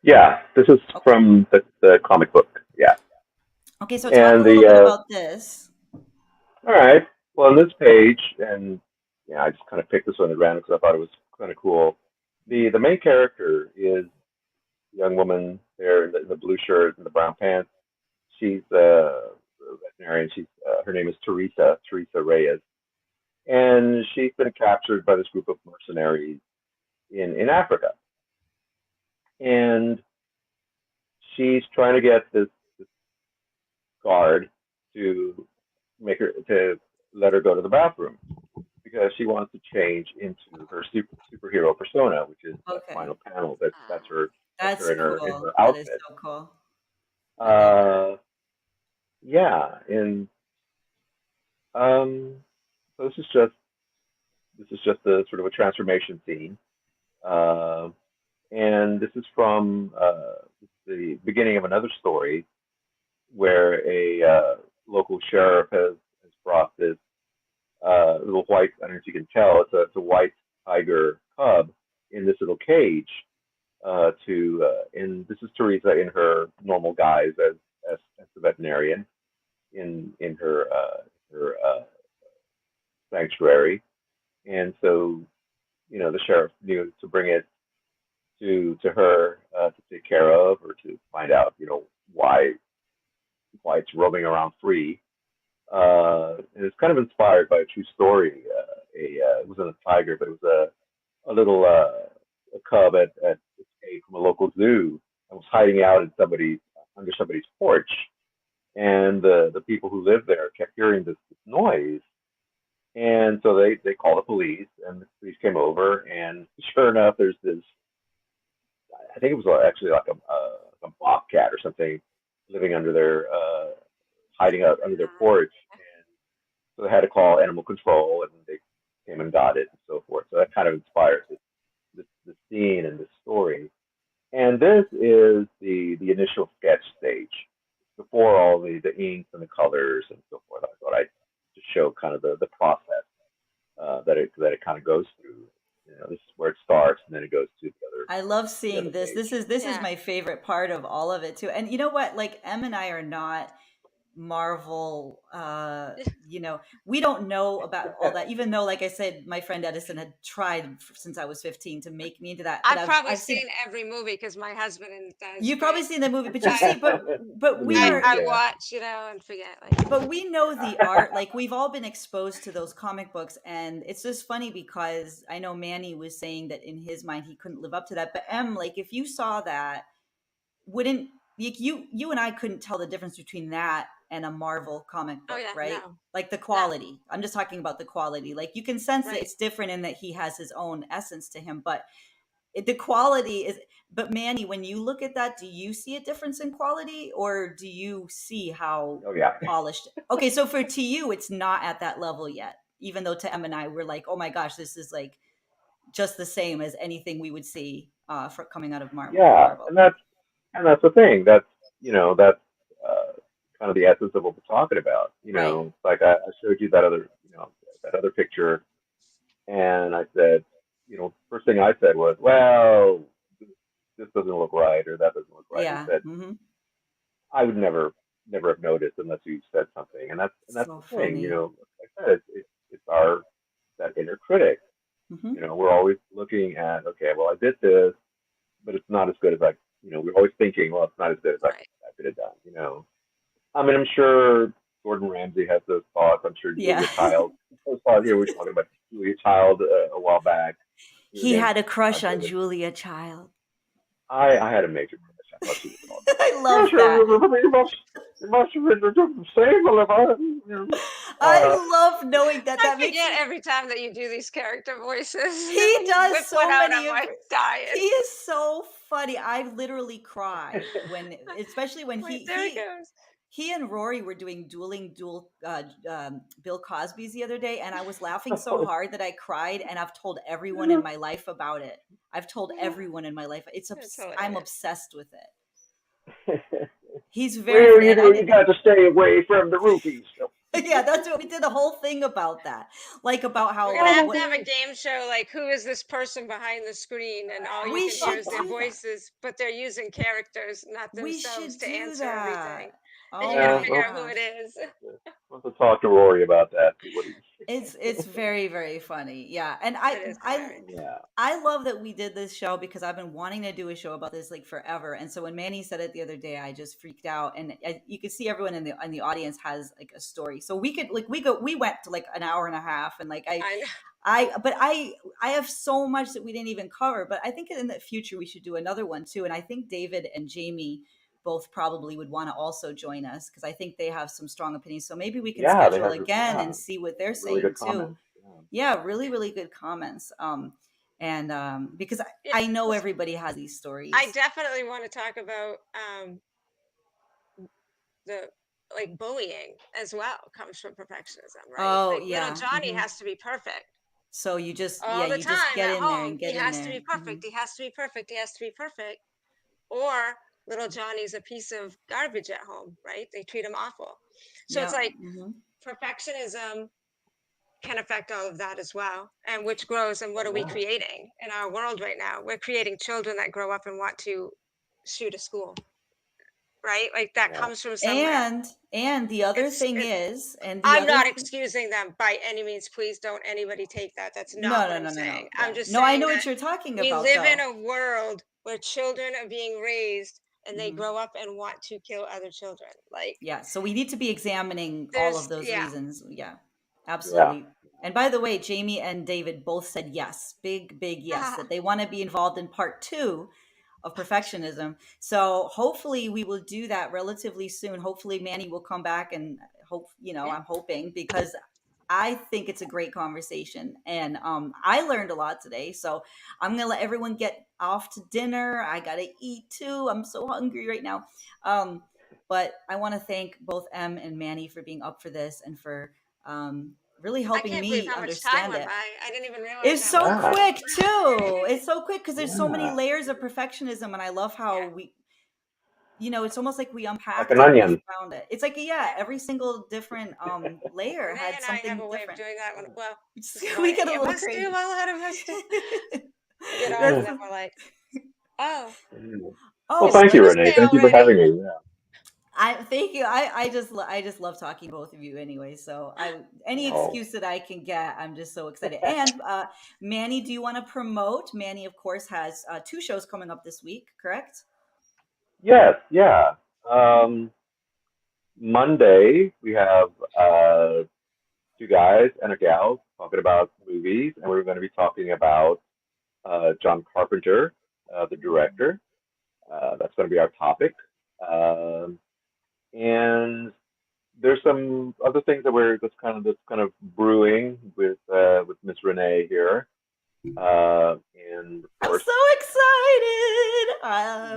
Yeah, this is Okay. from the comic book. Yeah, Okay, so talk a and little bit about this. all right. Well, on this page, and yeah, I just kind of picked this one at random because I thought it was kind of cool. The main character is a young woman there in the blue shirt and the brown pants. She's a veterinarian. She's her name is Teresa Reyes, and she's been captured by this group of mercenaries in Africa, and she's trying to get this guard to make her to let her go to the bathroom because she wants to change into her superhero persona, which is that Okay. final panel. That's her That's in cool. her That is outfit. so cool. I love that. Yeah, and um, so this is just a sort of a transformation scene, uh, and this is from the beginning of another story where a local sheriff has brought this little white. I don't know if you can tell. It's a white tiger cub in this little cage. And this is Teresa in her normal guise as the veterinarian in her sanctuary. And so the sheriff knew to bring it to her to take care of or to find out why it's roaming around free. And it's kind of inspired by a true story. It wasn't a tiger, but it was a little a cub at escaped from a local zoo and was hiding out in somebody's under somebody's porch. And the people who lived there kept hearing this noise, and so they called the police, and the police came over, and sure enough, there's this. I think it was actually like a bobcat or something living under their hiding out under their porch, and so they had to call animal control, and they came and got it and so forth. So that kind of inspired this scene and this story. And this is the initial sketch stage before all the inks and the colors and so forth. I thought I'd just show kind of the process that it kind of goes through. This is where it starts, and then it goes to I love the seeing other this. page. This is yeah. my favorite part of all of it too. And you know what? Like Em and I are not Marvel, we don't know about all that, even though, like I said, my friend Edison had tried since I was 15 to make me into that. But I've I've probably I've seen seen every movie because my husband does. you've probably seen the movie, but you I see, but The we I, are, movies, I yeah. watch, and forget. Like, but we know the art. Like we've all been exposed to those comic books, and it's just funny because I know Manny was saying that in his mind he couldn't live up to that. But Em, like if you saw that, wouldn't like you and I couldn't tell the difference between that and a Marvel comic oh book, yeah, right? no, Like the no, quality. I'm just talking about the quality. Like you can sense that right. it's different in that he has his own essence to him, but the quality is. But Manny, when you look at that, do you see a difference in quality, or do you see how Oh yeah. polished? Okay, so to you, it's not at that level yet. Even though to Em and I, we're like, oh my gosh, this is like just the same as anything we would see for coming out of Yeah, Marvel. and that's the thing. That's uh, kind of the essence of what we're talking about. Right. Like I showed you that other picture, and I said, first thing I said was, well, this doesn't look right, or that doesn't look right. He Yeah. said, Hmm. I would never have noticed unless you said something, and that's So the thing. funny. Like I said, it's our that inner critic. Hmm. We're always looking at, okay, well, I did this, but it's not as good as we're always thinking, well, it's not as good as Right. I could have done. I mean, I'm sure Gordon Ramsay has those thoughts. I'm sure Yeah. Julia Child, those thoughts. We were talking about Julia Child a while back. He Again, had a my crush on favorite. Julia Child. I had a major crush. I thought she was awesome. I Yeah, love sure. that. You must have been the same, Oliver. Uh, I love knowing that. I That makes forget me. every time that you do these character voices. He You does whip one so out, many. I'm like He dying. is so funny. I literally cried especially when Wait, there it goes. he and Rory were doing Bill Cosby's the other day, and I was laughing so hard that I cried. And I've told everyone in my life about it. I've told everyone in my life. I'm obsessed with it. He's very. Where you got to stay away from the rookies. Yeah, that's what we did. A whole thing about that, like about how we're gonna have a game show, like who is this person behind the screen, and all you can hear is their voices, but they're using characters, not themselves, to answer everything. And you gotta figure out who it is. We'll have to talk to Rory about that. See what it's very, very funny. Yeah, and I love that we did this show because I've been wanting to do a show about this like forever. And so when Manny said it the other day, I just freaked out. And you could see everyone in the audience has like a story. So we went to like an hour and a half, and like I have so much that we didn't even cover. But I think in the future we should do another one too. And I think David and Jamie both probably would want to also join us because I think they have some strong opinions. So maybe we can schedule again and see what they're saying too. Comments. Yeah, really, really good comments. Because I know everybody has these stories. I definitely want to talk about the like bullying as well comes from perfectionism, right? Oh, like, yeah. Little Johnny has to be perfect. So you just all the you time just get in there and get he in has there. to be perfect. He has to be perfect. He has to be perfect. Or little Johnny's a piece of garbage at home, right? They treat him awful. So it's like perfectionism can affect all of that as well, and which grows. And what are we creating in our world right now? We're creating children that grow up and want to shoot a school, right? Like that comes from somewhere. And the other thing is, I'm not excusing them by any means. Please don't anybody take that. That's not what I'm saying. I'm just saying I know what you're talking about. We live in a world where children are being raised and they grow up and want to kill other children. Like, so we need to be examining all of those reasons. Yeah, absolutely. Yeah. And by the way, Jamie and David both said yes, big yes, that they want to be involved in part 2 of perfectionism. So hopefully we will do that relatively soon. Hopefully Manny will come back, and I'm hoping, because I think it's a great conversation, and I learned a lot today. So I'm gonna let everyone get off to dinner. I gotta eat too. I'm so hungry right now. But I want to thank both Em and Manny for being up for this and for really helping me understand it. I didn't even realize it's so quick too. It's so quick because there's so many layers of perfectionism, and I love how we. It's almost like we unpacked like an onion. Found it. It's like every single different layer had something have a way different. Of doing that one. Well, we get a little crazy. We're like, oh. Well, thank you, Renee. Thank you for having me. Yeah. Thank you. I just love talking to both of you anyway. So any excuse that I can get, I'm just so excited. And Manny, do you want to promote? Manny, of course, has 2 shows coming up this week, correct? Yes, yeah. Monday we have 2 guys and a gal talking about movies, and we're going to be talking about John Carpenter, the director. That's going to be our topic. And there's some other things that's kind of brewing with Miss Renee here. And of course, I'm so excited!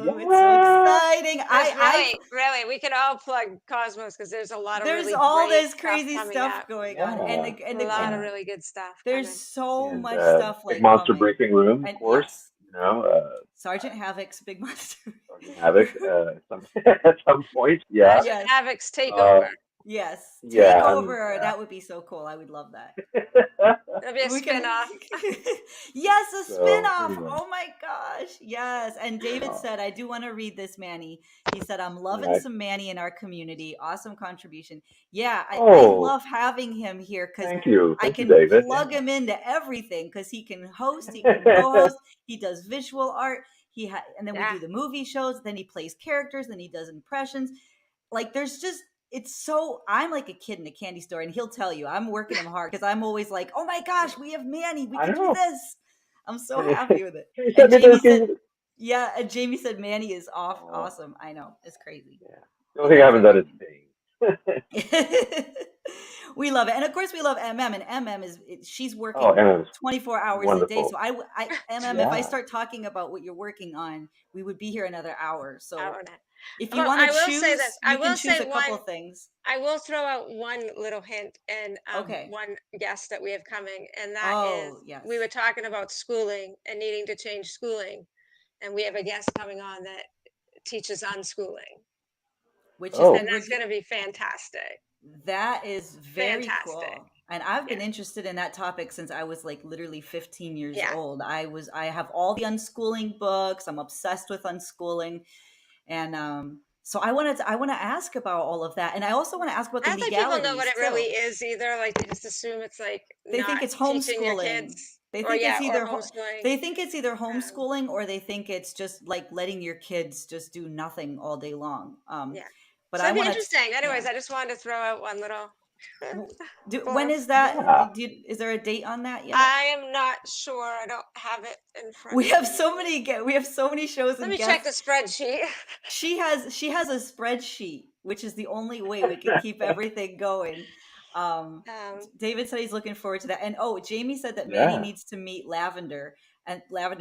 It's so exciting! Really, we can all plug Cosmos because there's a lot of this crazy stuff going on, and a lot of really good stuff. There's so much stuff like Big Monster Briefing Room, of course. Sergeant Havoc's Big Monster. Sergeant Havoc at some point, yeah. Sergeant Havoc's Takeover. Yes. Takeover. That would be so cool. I would love that. That'd be a spin-off. Yes, a spin-off. Oh my gosh. Yes. And David said, I do want to read this, Manny. He said, I'm loving some Manny in our community. Awesome contribution. Yeah, I love having him here because I can plug him into everything because he can host, he can co-host, he does visual art, and then we do the movie shows, then he plays characters, then he does impressions. Like I'm like a kid in a candy store, and he'll tell you I'm working him hard because I'm always like, oh my gosh, we have Manny, we can do this. I'm so happy with it. And Jamie said Manny is awesome. I know, it's crazy. Yeah. The only thing I haven't done is sing. We love it, and of course we love MM. And MM she's Oh, working Emma's 24 hours a day. wonderful. So MM, if I Yeah. start talking about what you're working on, we would be here another hour. I So don't know. if you Well, want I to will say this. choose, I you can will choose say a couple one. of things. I will throw out one little hint and Okay. one guest that we have coming, and that is Oh, yes. we were talking about schooling and needing to change schooling, and we have a guest coming on that teaches unschooling, Which is Oh, and that's going to be fantastic. that is very Fantastic. cool. And I've been Yeah. interested in that topic since I was like literally 15 years Yeah. old. I have all the unschooling books. I'm obsessed with unschooling. And so I want to ask about all of that. And I also want to ask about I the don't think people know what legalities it really too. is either. Like they just assume it's like They think not it's teaching your homeschooling. kids, They or think it's or either homeschooling. they think it's either homeschooling or they think it's just like letting your kids just do nothing all day long. Yeah. But So I it'd be want interesting. to. Anyways, I just wanted to throw out one little. When Blurb. is that? yeah. Is there a date on that yet? I am not sure. I don't have it in front. We of have me. so many. We have so many shows Let and me guests. check the spreadsheet. She has a spreadsheet, which is the only way we can keep everything going. David said he's looking forward to that. And Jamie said that Manny Yeah. needs to meet Lavender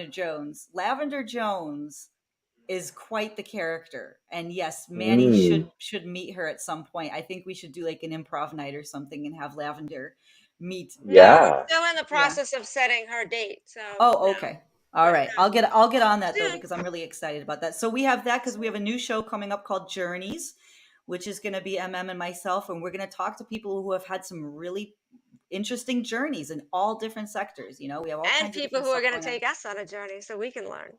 Jones. Lavender Jones is quite the character. And yes, Manny should meet her at some point. I think we should do like an improv night or something and have Lavender meet. No, we're Yeah. still in the process of setting her date. So Oh, okay. All But, right. I'll get on that though soon. because I'm really excited about that. So we have that because we have a new show coming up called Journeys, which is going to be MM and myself, and we're going to talk to people who have had some really interesting journeys in all different sectors. You know, we have all and kinds of people different who are stuff going to going on. take us on a journey so we can learn.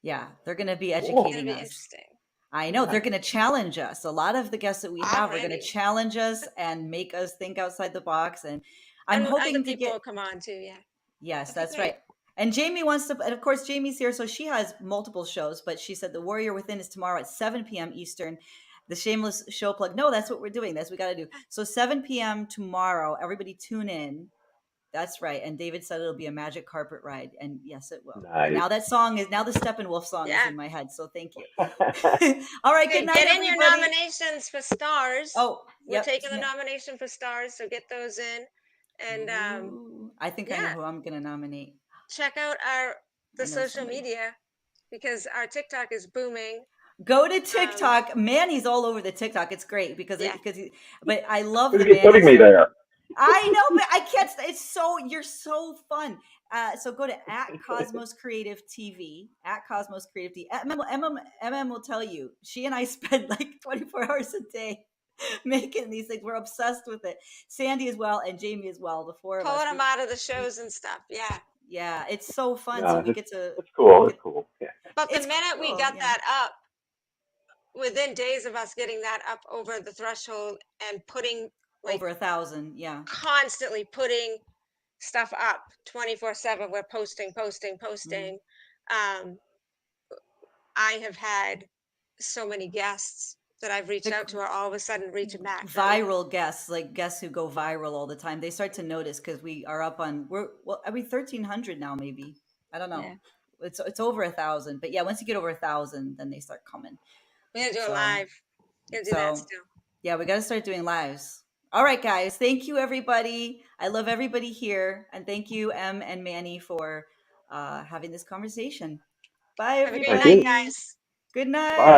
Yeah, they're going to be It's Cool. going to educating be us. interesting. I know they're Nice. going to challenge us. A lot of the guests that we have are going to Already. challenge us and make us think outside the box. And I'm And hoping other to people get. will come on too. Yeah. Yes, That'd be that's great. right. And Jamie wants to, and of course, Jamie's here. So she has multiple shows, but she said The Warrior Within is tomorrow at 7 p.m. Eastern. The shameless show plug. No, that's what we're doing. That's what we got to do. So 7 p.m. tomorrow, everybody tune in. That's right. And David said it'll be a magic carpet ride. And yes, it will. And Nice. now the Steppenwolf song is Yeah. in my head. So thank you. All right. Good night, Get in everybody. your nominations for stars. Oh, We're yep. taking the nomination for stars, so get those in. And Ooh, I think I know yeah. who I'm going to nominate. check out I the know social somebody. media because our TikTok is booming. Go to TikTok. Manny's all over the TikTok. It's great because Yeah. but I love Who's the keep putting Manny. me there? I know, but I can't. You're so fun. So go to @Cosmos Creative TV @Cosmos Creative TV. MM will tell you. She and I spend like 24 hours a day making these things. We're obsessed with it. Sandy as well and Jamie as well. The four of us. Pulling them out of the shows and stuff. Yeah. Yeah, it's so fun. No, So we get to. it's cool. It's cool. Yeah. But the It's minute we cool, got yeah. that up, within days of us getting that up over the threshold and putting like Over 1,000, yeah. constantly putting stuff up 24/7, we're posting. I have had so many guests that I've reached out to are all of a sudden reaching back. Viral guests, like guests who go viral all the time. They start to notice because we are up on 1,300 now, maybe. I don't know. Yeah. It's over 1,000, but yeah, once you get over 1,000, then they start coming. We're gonna do it live. We're gonna do that still. Yeah, we got to start doing lives. All right, guys. Thank you, everybody. I love everybody here, and thank you, Em and Manny, for having this conversation. Bye, Have a everybody. great night, guys. Good night. Bye.